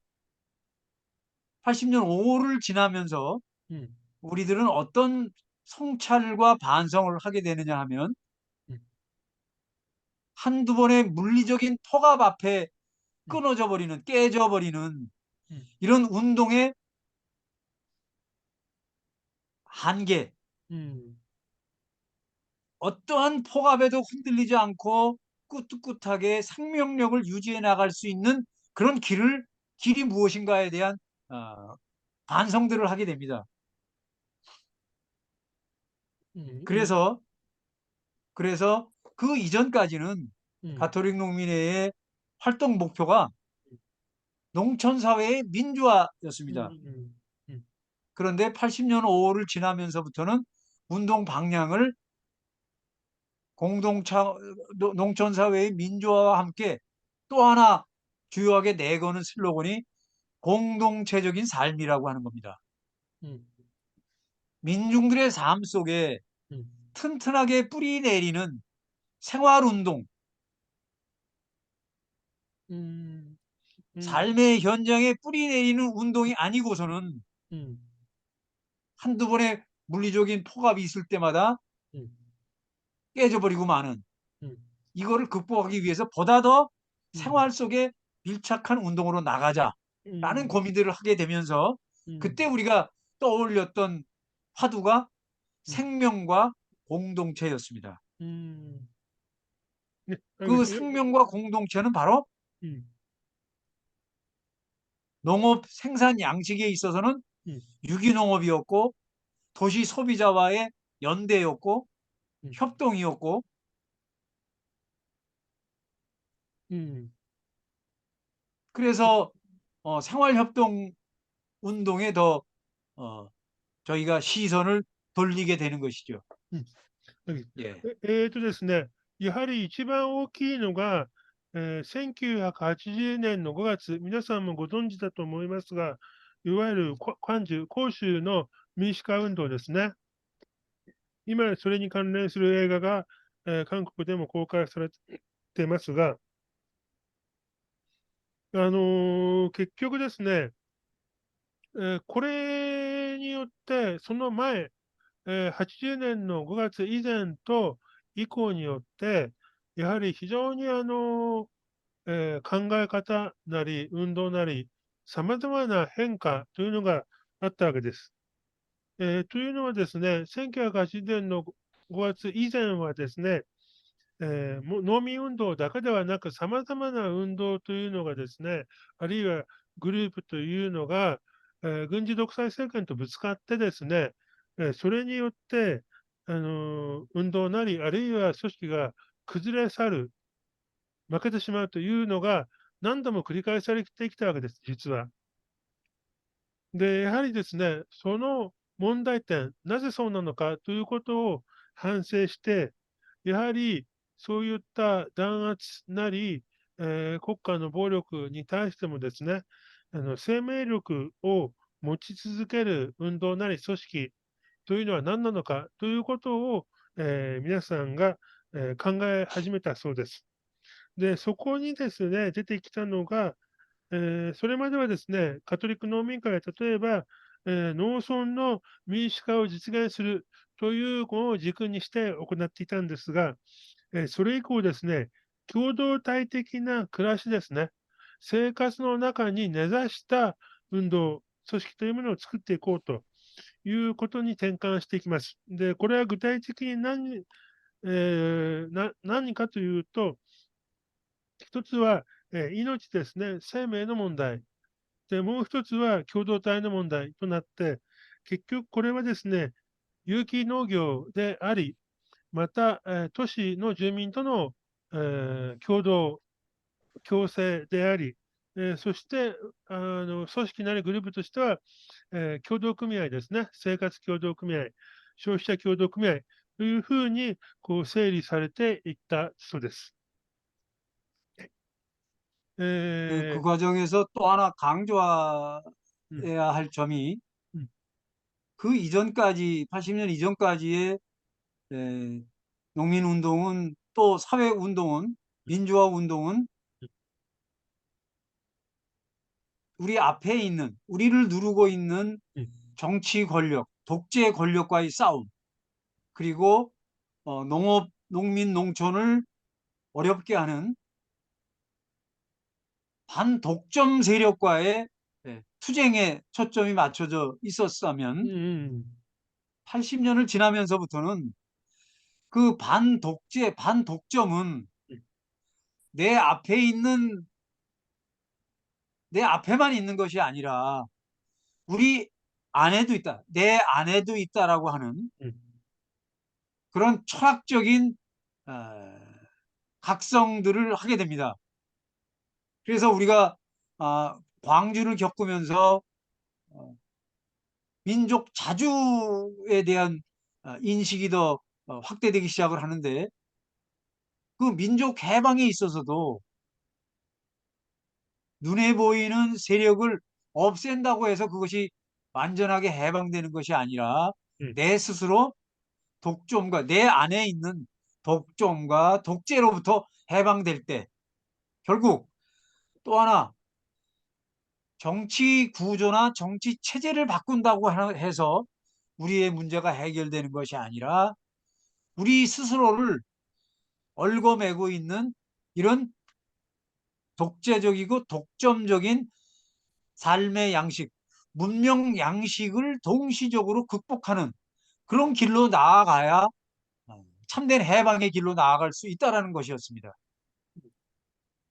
80년 5월을 지나면서 음, 우리들은 어떤 성찰과 반성을 하게 되느냐 하면, 음, 한두 번의 물리적인 폭압 앞에 음, 끊어져 버리는, 깨져 버리는 음, 이런 운동의 한계, 음, 어떠한 폭압에도 흔들리지 않고 꿋꿋하게 생명력을 유지해 나갈 수 있는 그런 길이 무엇인가에 대한 어, 반성들을 하게 됩니다. 음, 그래서 그래서 그 이전까지는 음, 가톨릭 농민회의 활동 목표가 농촌 사회의 민주화였습니다. 음, 음, 그런데 80년 5월을 지나면서부터는 운동 방향을 공동차 농촌 사회의 민주화와 함께 또 하나 주요하게 내거는 슬로건이 공동체적인 삶이라고 하는 겁니다. 음, 민중들의 삶 속에 음, 튼튼하게 뿌리 내리는 생활운동, 음. 음, 삶의 현장에 뿌리 내리는 운동이 아니고서는 음, 한두 번의 물리적인 폭압이 있을 때마다 음, 깨져버리고 마는, 음, 이거를 극복하기 위해서 보다 더 음, 생활 속에 밀착한 운동으로 나가자라는 음, 고민들을 하게 되면서 음, 그때 우리가 떠올렸던 화두가 음, 생명과 공동체였습니다. 음. 네, 그 알겠습니다. 생명과 공동체는 바로 음, 농업 생산 양식에 있어서는 음, 유기농업이었고 도시 소비자와의 연대였고 음, 협동이었고, 음. 그래서 생활협동 운동에 더 어, 저희가 시선을 돌리게 되는 것이죠. うん、はい。예. ですね、やはり一番大きいのが、1980年の5月、皆さんもご存知だと思いますが、いわゆる広州の民主化運動ですね。今、それに関連する映画が、韓国でも公開されていますが、結局ですね、これによって、その前、80年の5月以前と以降によって、やはり非常に考え方なり運動なり、様々な変化というのがあったわけです。というのはですね、1980年の5月以前はですね、農民運動だけではなく、様々な運動というのがですね、あるいはグループというのが、軍事独裁政権とぶつかってですね、それによって、運動なり、あるいは組織が崩れ去る、負けてしまうというのが、何度も繰り返されてきたわけです、実は。で、やはりですね、その問題点、なぜそうなのかということを反省して、やはりそういった弾圧なり、国家の暴力に対してもですね、生命力を持ち続ける運動なり組織というのは何なのかということを、皆さんが、考え始めたそうです。で、そこにですね、出てきたのが、それまではですね、カトリック農民会は例えば、農村の民主化を実現するというのを軸にして行っていたんですが、それ以降ですね、共同体的な暮らしですね、生活の中に根ざした運動、組織というものを作っていこうということに転換していきます。で、これは具体的に何かというと、一つは、命ですね、生命の問題。で、もう一つは共同体の問題となって、結局これはですね、有機農業であり、また、都市の住民との、共同、共生であり、そして、組織なりグループとしては、協同組合ですね、生活協同組合、消費者協同組合というふうにこう整理されていったそうです。그 え 과정에서 또 하나 강조해야 うん、할 점이, うん、그 이전까지, 80년 이전까지의 농민운동은, 또 사회운동은, 민주화운동은 우리 앞에 있는, 우리를 누르고 있는 うん、정치 권력, 독재 권력과의 싸움, 그리고 농업, 농민, 농촌을 어렵게 하는 반독점 세력과의 투쟁에 초점이 맞춰져 うん、있었다면, うん、80년을 지나면서부터는 그 반독재, 반독점은 うん、내 앞에 있는, 내 앞에만 있는 것이 아니라 우리 안에도 있다, 내 안에도 있다라고 하는 うん、그런 철학적인 어, 각성들을 하게 됩니다. 그래서 우리가 광주를 겪으면서 어, 민족 자주에 대한 인식이 더 확대되기 시작을 하는데, 그 민족 해방에 있어서도 눈에 보이는 세력을 없앤다고 해서 그것이 완전하게 해방되는 것이 아니라 음, 내 스스로 독점과 내 안에 있는 독점과 독재로부터 해방될 때, 결국 또 하나 정치 구조나 정치 체제를 바꾼다고 해서 우리의 문제가 해결되는 것이 아니라 우리 스스로를 얽어매고 있는 이런 독재적이고 독점적인 삶의 양식, 문명 양식을 동시적으로 극복하는 그런 길로 나아가야 참된 해방의 길로 나아갈 수 있다라는 것이었습니다.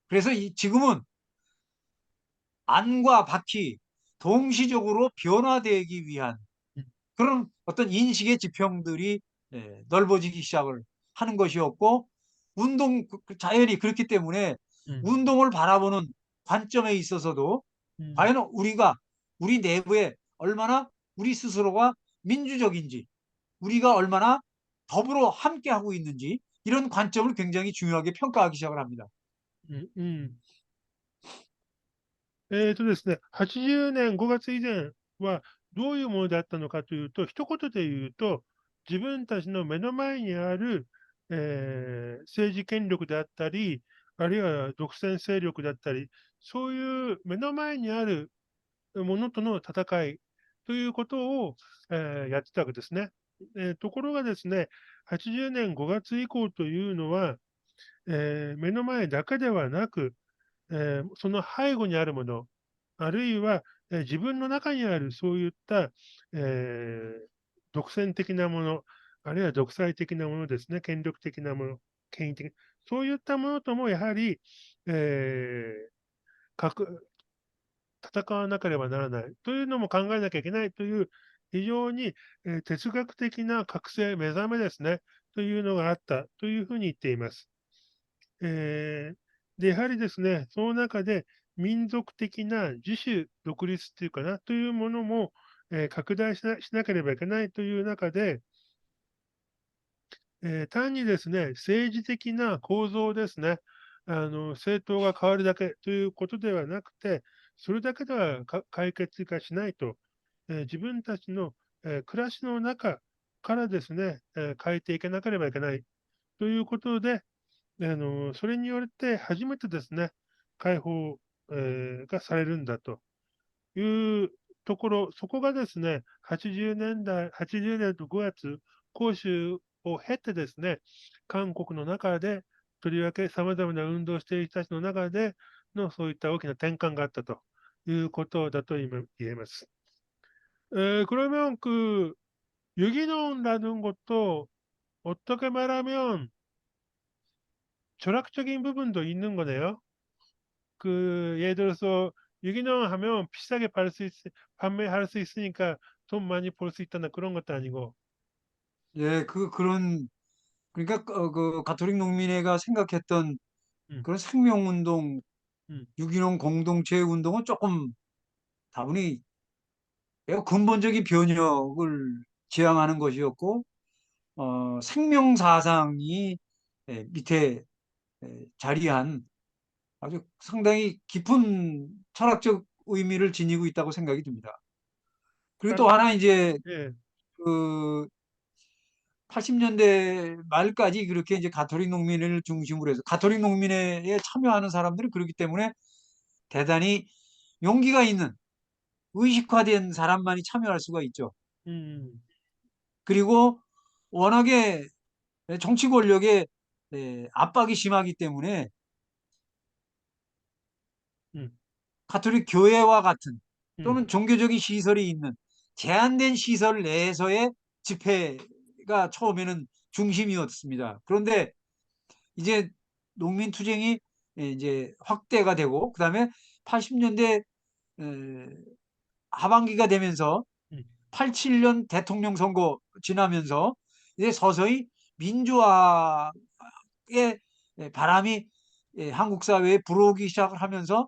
그래서 지금은 안과 밖이 동시적으로 변화되기 위한 음, 그런 어떤 인식의 지평들이 넓어지기 시작을 하는 것이었고, 자연히 그렇기 때문에 음, 운동을 바라보는 관점에 있어서도 음, 과연 우리 내부에 얼마나 우리 스스로가 민주적인지, 우리가 얼마나 더불어 함께하고 있는지, 이런 관점을 굉장히 중요하게 평가하기 시작을 합니다. うんうん。ですね、80年5月以前はどういうものだったのかというと、一言で言うと、自分たちの目の前にある、政治権力であったり、あるいは独占勢力だったり、そういう目の前にあるものとの戦いということを、やってたわけですね。ところがですね、80年5月以降というのは、目の前だけではなく、その背後にあるもの、あるいは、自分の中にあるそういった、独占的なもの、あるいは独裁的なものですね、権力的なもの、権威的、そういったものともやはり、えーかく戦わなければならないというのも考えなきゃいけないという、非常に、哲学的な覚醒、目覚めですね、というのがあったというふうに言っています。で、やはりですね、その中で民族的な自主独立っていうかな、というものも、拡大しなければいけないという中で、単にですね、政治的な構造ですね、政党が変わるだけということではなくて、それだけでは解決化しないと、自分たちの、暮らしの中からですね、変えていかなければいけないということで、それによって初めてですね、解放、がされるんだというところ、そこがですね、80年代、80年と5月、講習を経てですね、韓国の中で、とりわけ様々な運動をしている人たちの中での、そういった大きな転換があったということだと今言えます。그러면 유기농이라는 것도 어떻게 말하면 철학적인 부분도 있는 거네요. 예를 들어서 유기농 하면 비싸게 판매할 수 있으니까 돈 많이 벌 수 있다는 그런 것도 아니고. 예, 그러니까 그 가톨릭 농민회가 생각했던 음, 그런 생명운동, 음, 유기농 공동체 운동은 조금 다분히 매우 근본적인 변혁을 지향하는 것이었고, 생명 사상이 밑에 자리한 아주 상당히 깊은 철학적 의미를 지니고 있다고 생각이 듭니다. 그리고 또 딴, 하나 이제 예, 그 80년대 말까지 그렇게 이제 가톨릭 농민을 중심으로 해서 가톨릭 농민회에 참여하는 사람들이 그렇기 때문에 대단히 용기가 있는 의식화된 사람만이 참여할 수가 있죠. 음, 그리고 워낙에 정치 권력의 압박이 심하기 때문에 음, 가톨릭 교회와 같은 음, 또는 종교적인 시설이 있는 제한된 시설 내에서의 집회가 처음에는 중심이었습니다. 그런데 이제 농민투쟁이 이제 확대가 되고 그다음에 80년대 하반기가 되면서 음, 87년 대통령 선거 지나면서 이제 서서히 민주화의 바람이 한국 사회에 불어오기 시작을 하면서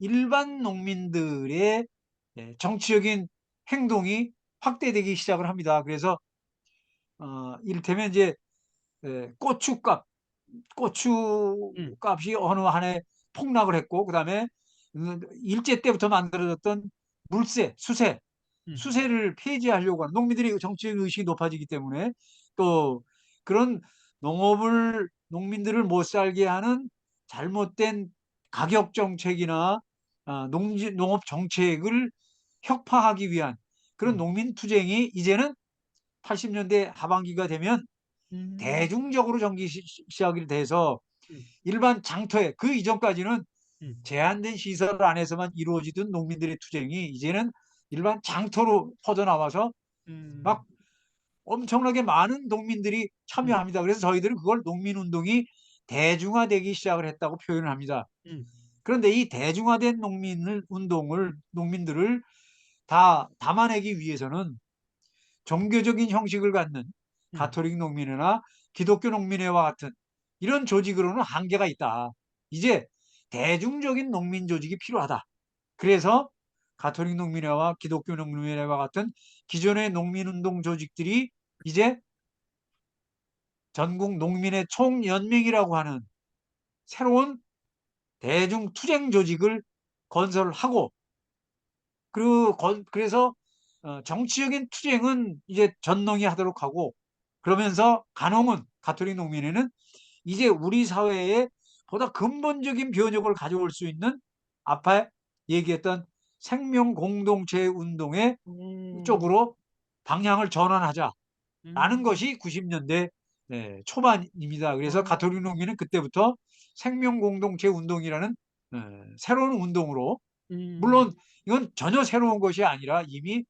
일반 농민들의 정치적인 행동이 확대되기 시작을 합니다. 그래서 이를테면 이제 고추값, 음, 고추값이 어느 한 해 폭락을 했고, 그 다음에 일제 때부터 만들어졌던 수세, 음, 수세를 폐지하려고 하는 농민들이 정치적 의식이 높아지기 때문에 또 그런 농민들을 못 살게 하는 잘못된 가격 정책이나 농업 정책을 혁파하기 위한 그런 음, 농민 투쟁이 이제는 80년대 하반기가 되면 음, 대중적으로 시작이 돼서 음, 일반 장터에 그 이전까지는 음, 제한된 시설 안에서만 이루어지던 농민들의 투쟁이 이제는 일반 장터로 퍼져나와서 막 음, 엄청나게 많은 농민들이 음, 참여합니다. 그래서 저희들은 그걸 농민운동이 대중화되기 시작을 했다고 표현을 합니다. 음, 그런데 이 대중화된 농민들을 다 담아내기 위해서는 종교적인 형식을 갖는 음, 가톨릭 농민회나 기독교 농민회와 같은 이런 조직으로는 한계가 있다. 이제 대중적인 농민 조직이 필요하다. 그래서 가톨릭 농민회와 기독교 농민회와 같은 기존의 농민운동 조직들이 이제 전국 농민의 총연맹이라고 하는 새로운 대중 투쟁 조직을 건설하고 그래서 정치적인 투쟁은 이제 전농이 하도록 하고 그러면서 간혹은 가톨릭 농민회는 이제 우리 사회에 보다 근본적인 변혁을 가져올 수 있는 아까 얘기했던 생명 공동체 운동의 음, 쪽으로 방향을 전환하자라는 음, 것이 90년대 초반입니다. 그래서 아, 가톨릭 농민은 그때부터 생명 공동체 운동이라는 새로운 운동으로 음, 물론 이건 전혀 새로운 것이 아니라 이미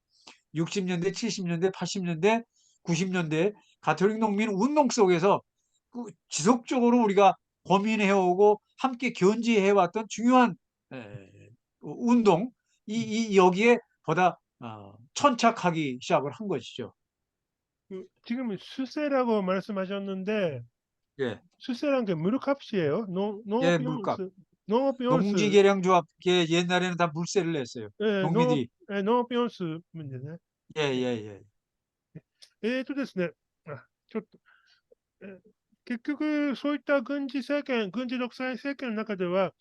60년대, 70년대, 80년대, 90년대 가톨릭 농민 운동 속에서 그 지속적으로 우리가 고민해오고 함께 견지해왔던 중요한 운동, 여기에 보다 천착하기 시작을 한 것이죠. 지금 수세라고 말씀하셨는데, 예, 수세란 게 물값이에요. 예, 물값. 농업용수, 농업용수, 농지개량조합계 옛날에는 다 물세를 냈어요. 農 농민들이. 農業数分でね。예, 예, 예. ですね、ちょっと、結局、そういった軍事政権、軍事独裁政権の中では、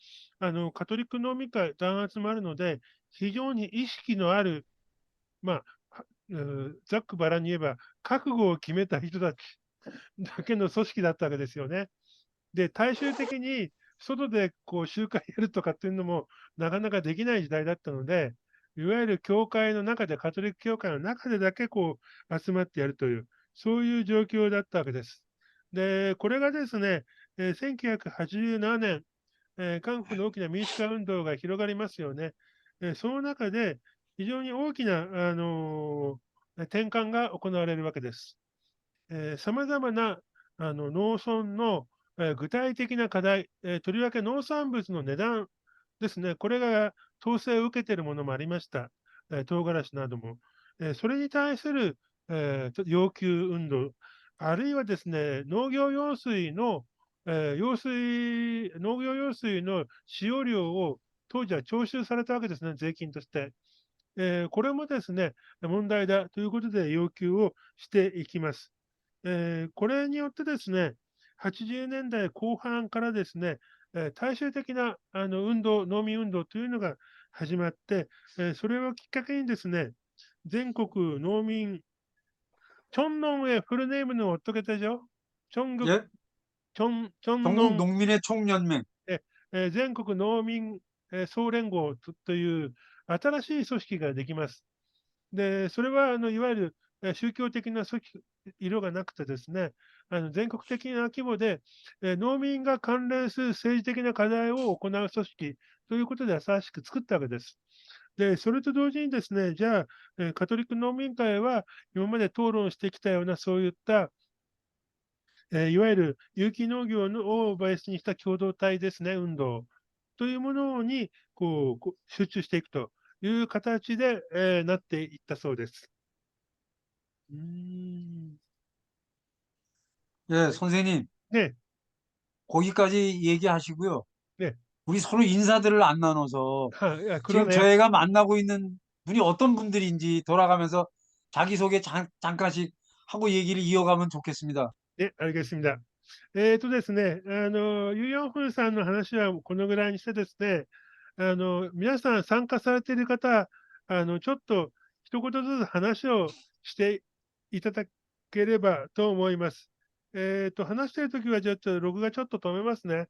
カトリック農民会弾圧もあるので、非常に意識のある、まあ、ざっくばらんに言えば、覚悟を決めた人たちだけの組織だったわけですよね。で、大衆的に外でこう集会やるとかっていうのもなかなかできない時代だったので、いわゆる教会の中で、カトリック教会の中でだけこう集まってやるという、そういう状況だったわけです。で、これがですね、1987年、韓国の大きな民主化運動が広がりますよね。その中で非常に大きな、転換が行われるわけです。さまざまな農村の、具体的な課題、とりわけ農産物の値段ですね、これが統制を受けているものもありました。唐辛子なども。それに対する、要求運動、あるいはですね、農業用水の使用量を当時は徴収されたわけですね、税金として。これもですね、問題だということで要求をしていきます。これによってですね、80年代後半からですね、大衆的な農民運動というのが始まって、それをきっかけにですね、全国農民、촌농의 풀네임은 어떻게 되죠? 전국, 예? 전국 촌농, 농민의 총연맹. 全国農民総連合という新しい組織ができます。で、それはいわゆる宗教的な組織色がなくてですね、全国的な規模で、農民が関連する政治的な課題を行う組織ということで新しく作ったわけです。で、それと同時にですね、じゃあ、カトリック農民会は今まで討論してきたようなそういったいわゆる有機農業をベースにした共同体ですね、運動というものに集中していくという形で、なっていったそうです。음. 예, 선생님, 네, 거기까지 얘기하시고요. 네. 우리 서로 인사들을 안 나눠서 아, 지금 그러네요. 저희가 만나고 있는 분이 어떤 분들인지 돌아가면서 자기소개 잠깐씩 하고 얘기를 이어가면 좋겠습니다. 네, 알겠습니다. ですね、ユ・ヨンフンさんの話はこのぐらいにしてですね、皆さん参加されている方、ちょっと一言ずつ話をしていただければと思います。話しているときは、ちょっと録画ちょっと止めますね。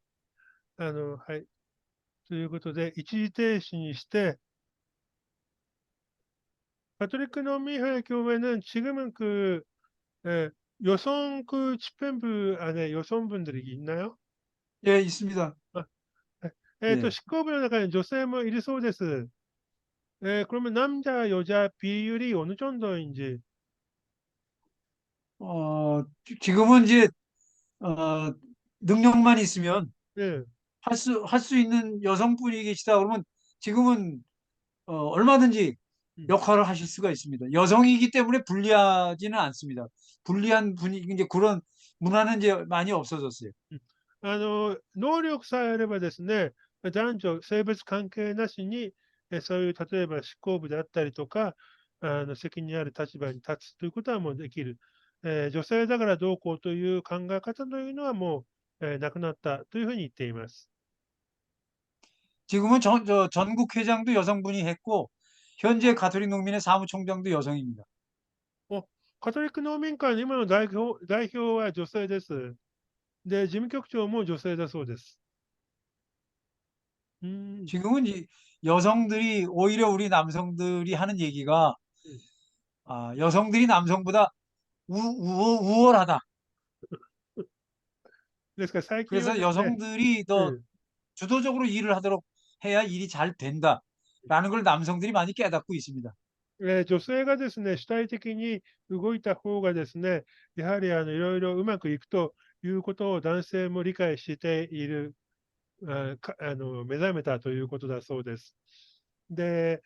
はい。ということで、一時停止にして、가톨릭 농민회 교회는 지금은 예, 여성 집행부 안에 여성분들이 있나요? 예, 있습니다. 아, 예. 식구부 중에 女性もいるそうです. 그러면 남자, 여자 비율이 어느 정도인지. 지금은 이제, 어, 능력만 있으면 예, 할 수 있는 여성분이 계시다 그러면 지금은 얼마든지 음. 역할을 하실 수가 있습니다. 여성이기 때문에 불리하지는 않습니다. 불리한 분위기, 이제 그런 문화는 이제 많이 없어졌어요. 能力さえあればですね、男女、性別関係なしに、そういう例えば執行部であったりとか、責任ある立場に立つということはもうできる。女性だからどうこうという考え方というのはもう、なくなったというふうに言っています。 지금은 전국 회장도 여성분이 했고, 현재 가톨릭 농민의 사무총장도 여성입니다. カトリック農民会の今の代表は女性です。で、事務局長も女性だそうです。 지금은 여성들이, 오히려 우리 남성들이 하는 얘기가, 여성들이 남성보다 우월하다. ですから最近は 그래서 ですね、 여성들이 う 더 ん 주도적으로 일을 하도록 해야 일이 잘 된다라는 걸 남성들이 많이 깨닫고 있습니다. 女性がですね、主体的に動いた方がですね、やはりいろいろうまくいくということを男性も理解している、目覚めたということだそうです。で、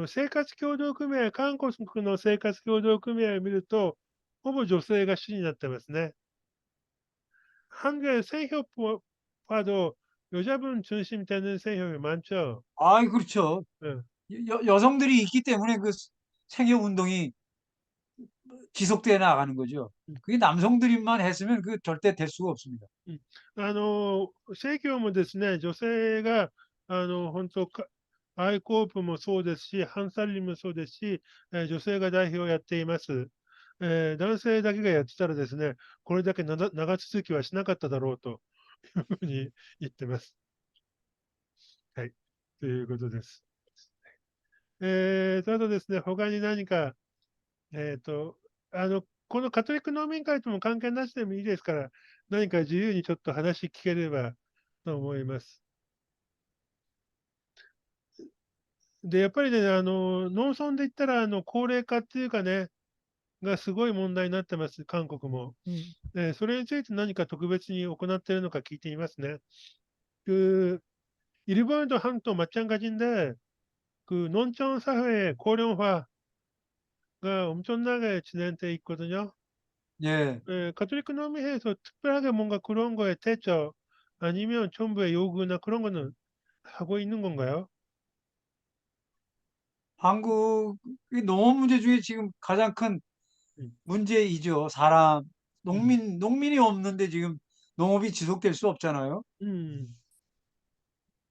生活協同組合、韓国の生活協同組合を見ると、ほぼ女性が主になってますね。한국의 생협화도 여자분 중심되는 생협이 많죠. 아, 그렇죠. 예. 여성들이 있기 때문에 그 생애 운동이 지속돼 나가는 거죠. 음. 그게 남성들만 했으면 그 절대 될 수가 없습니다. 正教もですね、女性が、本当か、愛好部もそうですし、ハンサリもそうですし、女性が代表をやっています。男性だけがやってたらですね、これだけ長続きはしなかっただろうというふうに言ってます。はい。ということです。あとですね、他に何か、このカトリック農民会とも関係なしでもいいですから、何か自由にちょっと話聞ければと思います。で、やっぱりね、農村で言ったら、高齢化っていうかね、がすごい問題になってます、韓国も。それについて何か特別に行っているのか聞いてみますね。그 일본에도 한또 마찬가지인데 그 농촌 사회의 고령화가 엄청나게 진행돼 있거든요. 예. 가톨릭 농민회에서 특별하게 뭔가 그런 거에 대처 아니면 정부의 요구나 그런 거는 하고 있는 건가요? 한국의 농업 문제 중에 지금 가장 큰 음, 문제이죠. 음, 농민이 없는데 지금 농업이 지속될 수 없잖아요. 음,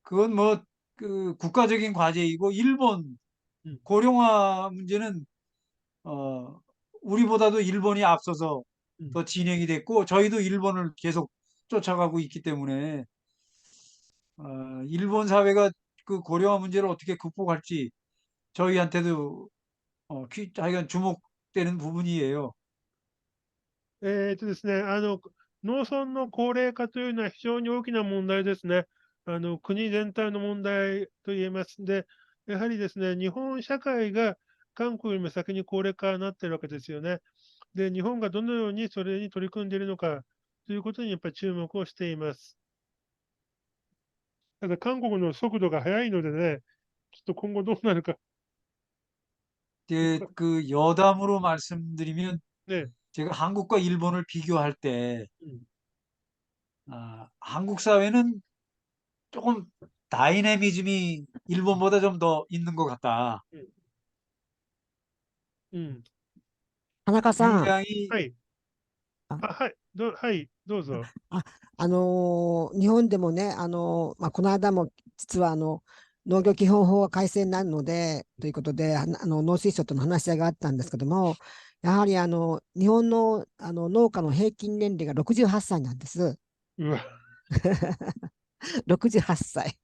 그건 뭐, 그 국가적인 과제이고, 일본 음, 고령화 문제는, 어, 우리보다도 일본이 앞서서 음. 더 진행이 됐고, 저희도 일본을 계속 쫓아가고 있기 때문에, 일본 사회가 그 고령화 문제를 어떻게 극복할지 저희한테도, 하여간 주목되는 부분이에요. ですね、農村の高齢化というのは非常に大きな問題ですね。国全体の問題と言えますんで、やはりですね、日本社会が韓国よりも先に高齢化になっているわけですよね。で、日本がどのようにそれに取り組んでいるのかということにやっぱり注目をしています。ただ、韓国の速度が速いのでね、ちょっと今後どうなるか。 그 여담으로 말씀드리면 네, 제가 한국과 일본을 비교할 때, 음, 한국 사회는 조금 다이내미즘이 일본보다 좀 더 있는 것 같다. 음, 음. 田中さん、굉장히 はい。あ、はい、はい、どうぞ。あ、日本でもね、この間も実は農業基本法が改正になるので、ということで、農水省との話し合いがあったんですけども、やはり日本の、農家の平均年齢が68歳なんです。うわ、68歳。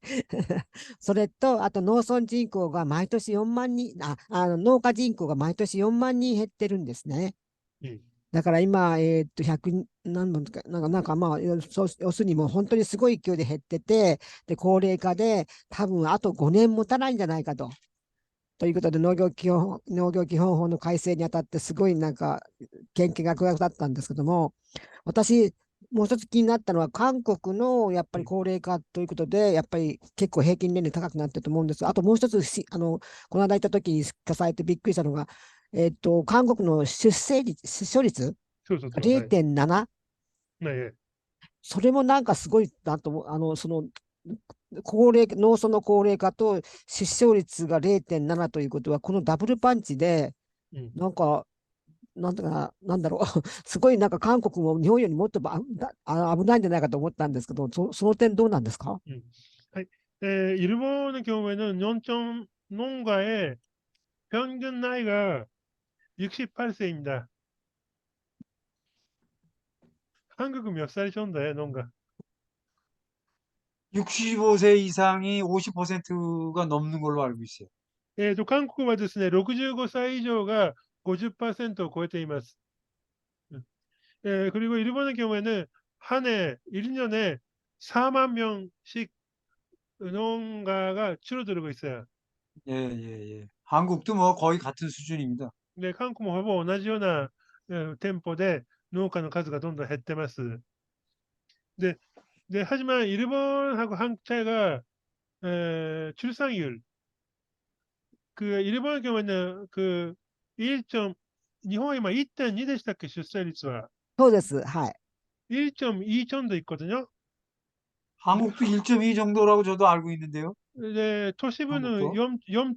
それと、あと農村人口が毎年4万人、農家人口が毎年4万人減ってるんですね。うんだから今、100何本とか、なんかまあ、要するにもう本当にすごい勢いで減ってて、で、高齢化で、多分あと5年持たないんじゃないかと。ということで、農業基本法の改正にあたって、すごいなんか、研究が加わったんですけども、私、もう一つ気になったのは、韓国のやっぱりうん高齢化ということで、やっぱり結構平均年齢高くなってると思うんです。あともう一つこの間行った時に聞かされてびっくりしたのが、韓国の出生率そうそうそう。はい。0.7、ねえ。それもなんかすごいなと思う。農村の高齢化と出生率が0.7ということは、このダブルパンチで、うん。なんか、なんだろう、すごいなんか韓国も日本よりもっと危ないんじゃないかと思ったんですけど、その点どうなんですか？ 음. 일본의 경우에는 연천 농가의 평균 나이가 68세입니다. 한국은 몇 살이셨나요, 농가? 65세 이상이 50%가 넘는 걸로 알고 있어요. 韓国はですね、65歳以上が50%を超えています。 그리고 일본의 경우에는 한 해, 1년에 4만 명씩 농가가 줄어들고 있어요. 예, 예, 예. 한국도 뭐 거의 같은 수준입니다. で、韓国もほぼ同じような店舗で農家の数がどんどん減ってます。 네, 네, 하지만 일본하고 한국 차이가 출산율. 그 일본의 경우에는 그 1. 日本は今 1.2 でしたっけ出生率は。そうです。はい。1.2 정도 있거든요. 근데, 한국도 1.2 정도라고 저도 알고 있는데요. 네, 도시부는 한국도. 0.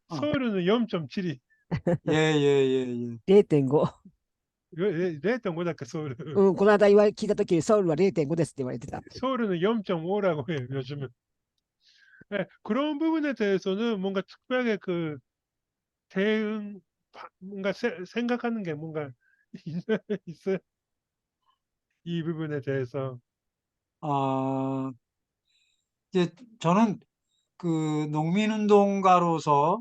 어. 서울은 0.7이. 예, 예, 예, 예. 0.5。0.5 だっけ서울은. うん、この間聞いたとき、ソウルは0.5ですって言われてた。 서울은 0.5라고 해요, 요즘은. 네, 그런 부분에 대해서는 뭔가 특별하게 그 대응, 뭔가 생각하는 게 뭔가 있어요. 이 부분에 대해서. 아, 이제 저는 그 농민운동가로서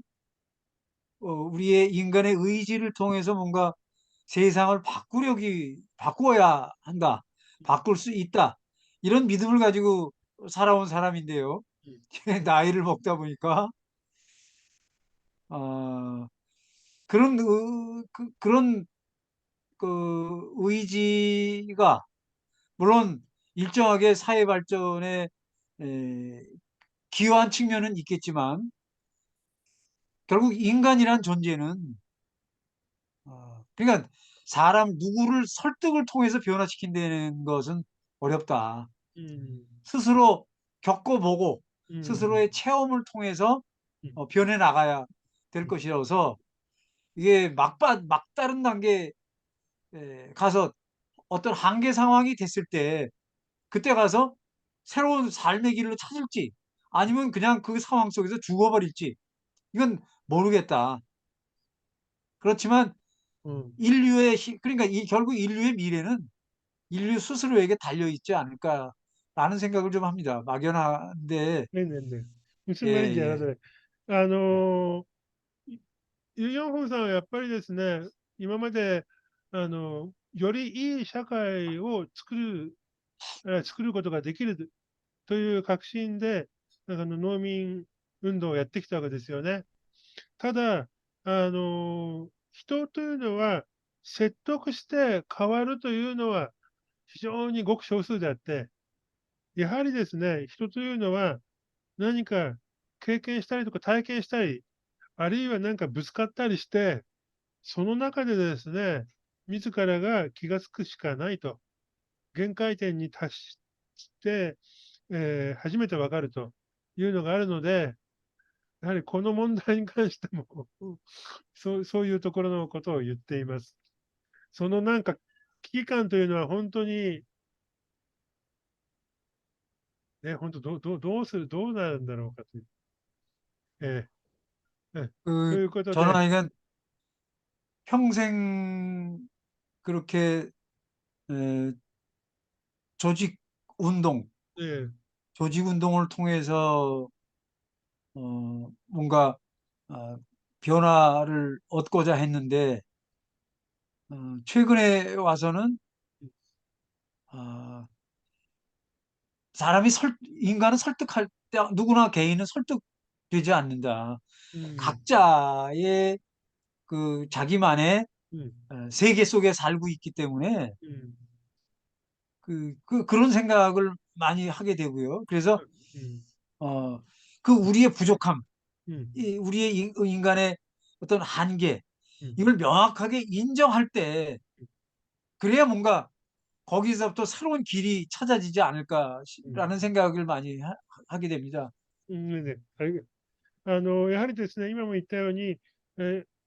우리의 인간의 의지를 통해서 뭔가 세상을 바꾸어야 한다. 바꿀 수 있다. 이런 믿음을 가지고 살아온 사람인데요. 음, 나이를 먹다 보니까, 어, 그런 그 의지가 물론 일정하게 사회 발전에 에, 기여한 측면은 있겠지만 결국 인간이란 존재는 그러니까 사람 누구를 설득을 통해서 변화시킨다는 것은 어렵다. 음, 스스로 겪어보고 음, 스스로의 체험을 통해서 음, 변해 나가야 될 음, 것이라서 이게 막다른 단계에 가서 어떤 한계 상황이 됐을 때 그때 가서 새로운 삶의 길을 찾을지 아니면 그냥 그 상황 속에서 죽어버릴지 이건 모르겠다. 그렇지만 음. 그러니까 결국 인류의 미래는 인류 스스로에게 달려 있지 않을까라는 생각을 좀 합니다. 막연한데, 네네네. 예, 무슨 말인지 예, 알아서. ユヨンホンさんはやっぱりですね、今まで、よりいい社会を作ることができるという確信で、農民運動をやってきたわけですよね。ただ、人というのは説得して変わるというのは非常にごく少数であって、やはりですね、人というのは何か経験したりとか体験したり、あるいは何かぶつかったりして、その中でですね、自らが気が付くしかないと。限界点に達して、初めてわかるというのがあるので、やはりこの問題に関してもそういうところのことを言っています。そのなんか危機感というのは本当に、ね、本当どうなるんだろうかという。えということ저는で、하여간 평생 그렇게 에, 조직 운동, 예. 조직 운동을 통해서 뭔가 변화를 얻고자 했는데 최근에 와서는 아, 인간은 설득할 때 누구나 개인은 설득되지 않는다. 음, 각자의 그 자기만의 음, 세계 속에 살고 있기 때문에 음, 그런 생각을 많이 하게 되고요. 그래서 음, 어, 그 우리의 부족함, 음, 우리의 인간의 어떤 한계, 음, 이걸 명확하게 인정할 때 그래야 뭔가 거기서부터 새로운 길이 찾아지지 음, 않을까라는 생각을 많이 하게 됩니다. ね、やはりですね、今も言ったように、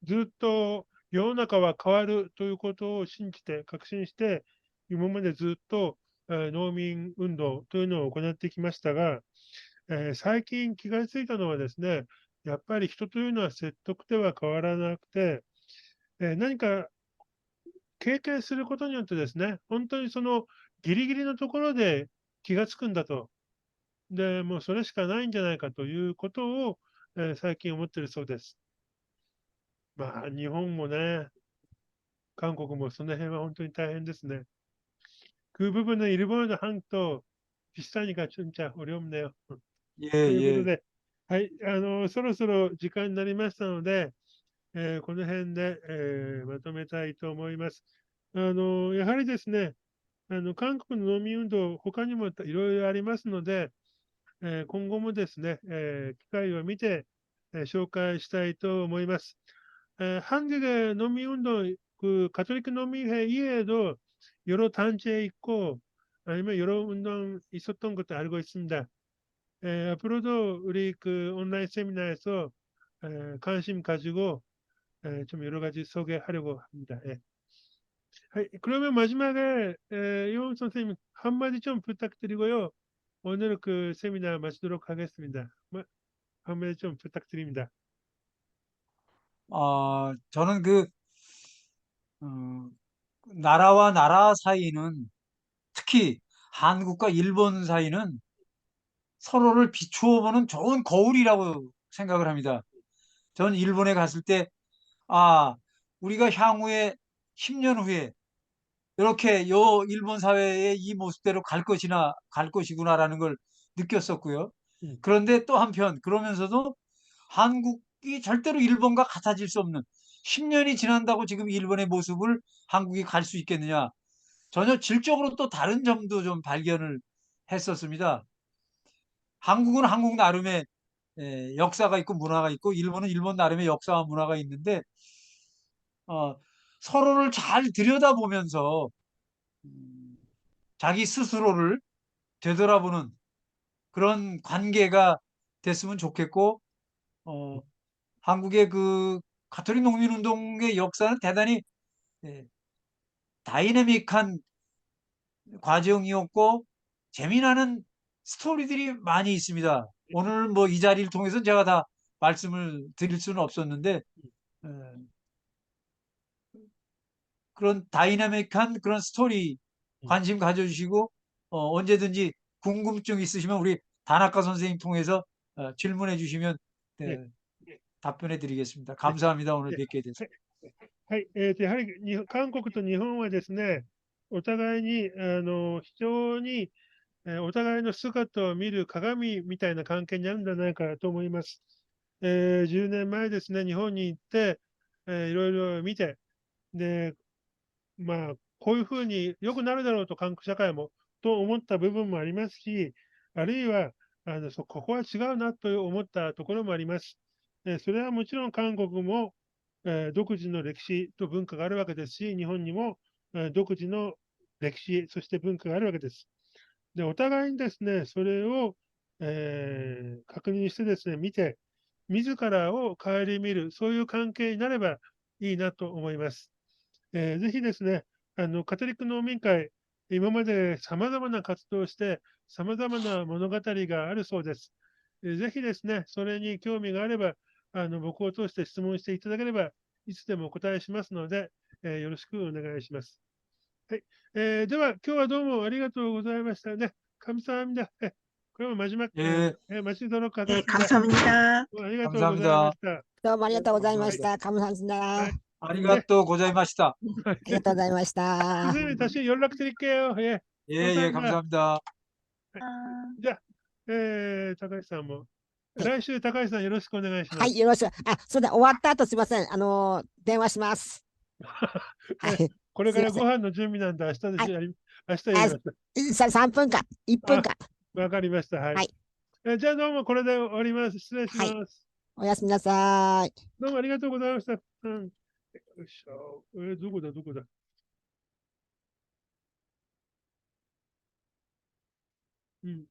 ずっと世の中は変わるということを信じて、確信して、今までずっと、農民運動というのを行ってきましたが、最近気がついたのはですね、やっぱり人というのは説得では変わらなくて、何か経験することによってですね、本当にそのギリギリのところで気がつくんだと。で、もうそれしかないんじゃないかということを、最近思っているそうです。まあ、日本もね、韓国もその辺は本当に大変ですね。그 부분은 일본의 한국도 비슷하니까 진짜 어렵네요. 예, ということ 예. で、はい、そろそろ時間になりましたので、この辺で、まとめたいと思います。やはりですね、韓国の農民運動、他にもいろいろありますので、今後もですね、機会を見て、紹介したいと思います。한국의 농민운동, 그 가톨릭 농민회 이외에도 여러 단체에 있고 아니면 여러 운동 있었던 것도 알고 있습니다. 앞으로도 우리 그 온라인 세미나에서 관심 가지고 좀 여러 가지 소개하려고 합니다. 예. 그러면 마지막에 이용 선생님 한마디 좀 부탁드리고요. 오늘 그 세미나 마치도록 하겠습니다. 한마디 좀 부탁드립니다. 저는 어, 나라와 나라 사이는 특히 한국과 일본 사이는 서로를 비추어 보는 좋은 거울이라고 생각을 합니다. 전 일본에 갔을 때, 우리가 향후에 10년 후에 이렇게 일본 사회의 이 모습대로 갈 것이구나라는 걸 느꼈었고요. 음, 그런데 또 한편, 그러면서도 한국이 절대로 일본과 같아질 수 없는 10년이 지난다고 지금 일본의 모습을 한국이 갈 수 있겠느냐. 전혀 질적으로 또 다른 점도 좀 발견을 했었습니다. 한국은 한국 나름의 역사가 있고 문화가 있고 일본은 일본 나름의 역사와 문화가 있는데 어, 서로를 잘 들여다보면서 음, 자기 스스로를 되돌아보는 그런 관계가 됐으면 좋겠고 어, 한국의 그 가톨릭 농민운동의 역사는 대단히 예, 다이내믹한 과정이었고 재미나는 스토리들이 많이 있습니다. 오늘 뭐 이 자리를 통해서 제가 다 말씀을 드릴 수는 없었는데 에, 그런 다이내믹한 그런 스토리 음, 관심 가져주시고 언제든지 궁금증 있으시면 우리 다나카 선생님 통해서 질문해 주시면 네, 답변해 드리겠습니다. ね、 감사합니다. 오늘 ね、 뵙게 돼서. はい、はい、やはり韓国と日本はですね、お互いに非常に、お互いの姿を見る鏡みたいな関係にあるんじゃないかと思います。10年前ですね、日本に行って、いろいろ見て、で、まあ、こういうふうに良くなるだろうと、韓国社会も、と思った部分もありますし、あるいは、ここは違うなと思ったところもあります。それはもちろん韓国も、独自の歴史と文化があるわけですし、日本にも、独自の歴史、そして文化があるわけです。で、お互いにですね、それを、確認してですね、見て、自らを顧みる、そういう関係になればいいなと思います。ぜひですね、カトリック農民会、今まで様々な活動をして、様々な物語があるそうです。ぜひですね、それに興味があれば、僕を通して質問していただければ、いつでもお答えしますので、よろしくお願いします。はい。では、今日はどうもありがとうございましたね。 감사합니다.これも真面目、 예, 待ち遠のか 네, かす 감사합니다. ありがとうございました。どうもありがとうございましはた。감사합니다. 아리가또 고자이마시다. ありがとうございました。 선생님 다시 연락드릴게요. 예. 예, 예, 감사합니다. 자, 高橋さんも。来週、高橋さんよろしくお願いします。はい、よろしく。あ、そうだ、終わった後すいません。電話します。はい。これからすいまご飯の準備なんで、明日ではい明日やります。 3分間、1分間。わかりました。はい。はいじゃあどうもこれで終わります。失礼します。はおやすみなさい。どうもありがとうございました。うん、よいしょ。どこだ、どこだ。うん。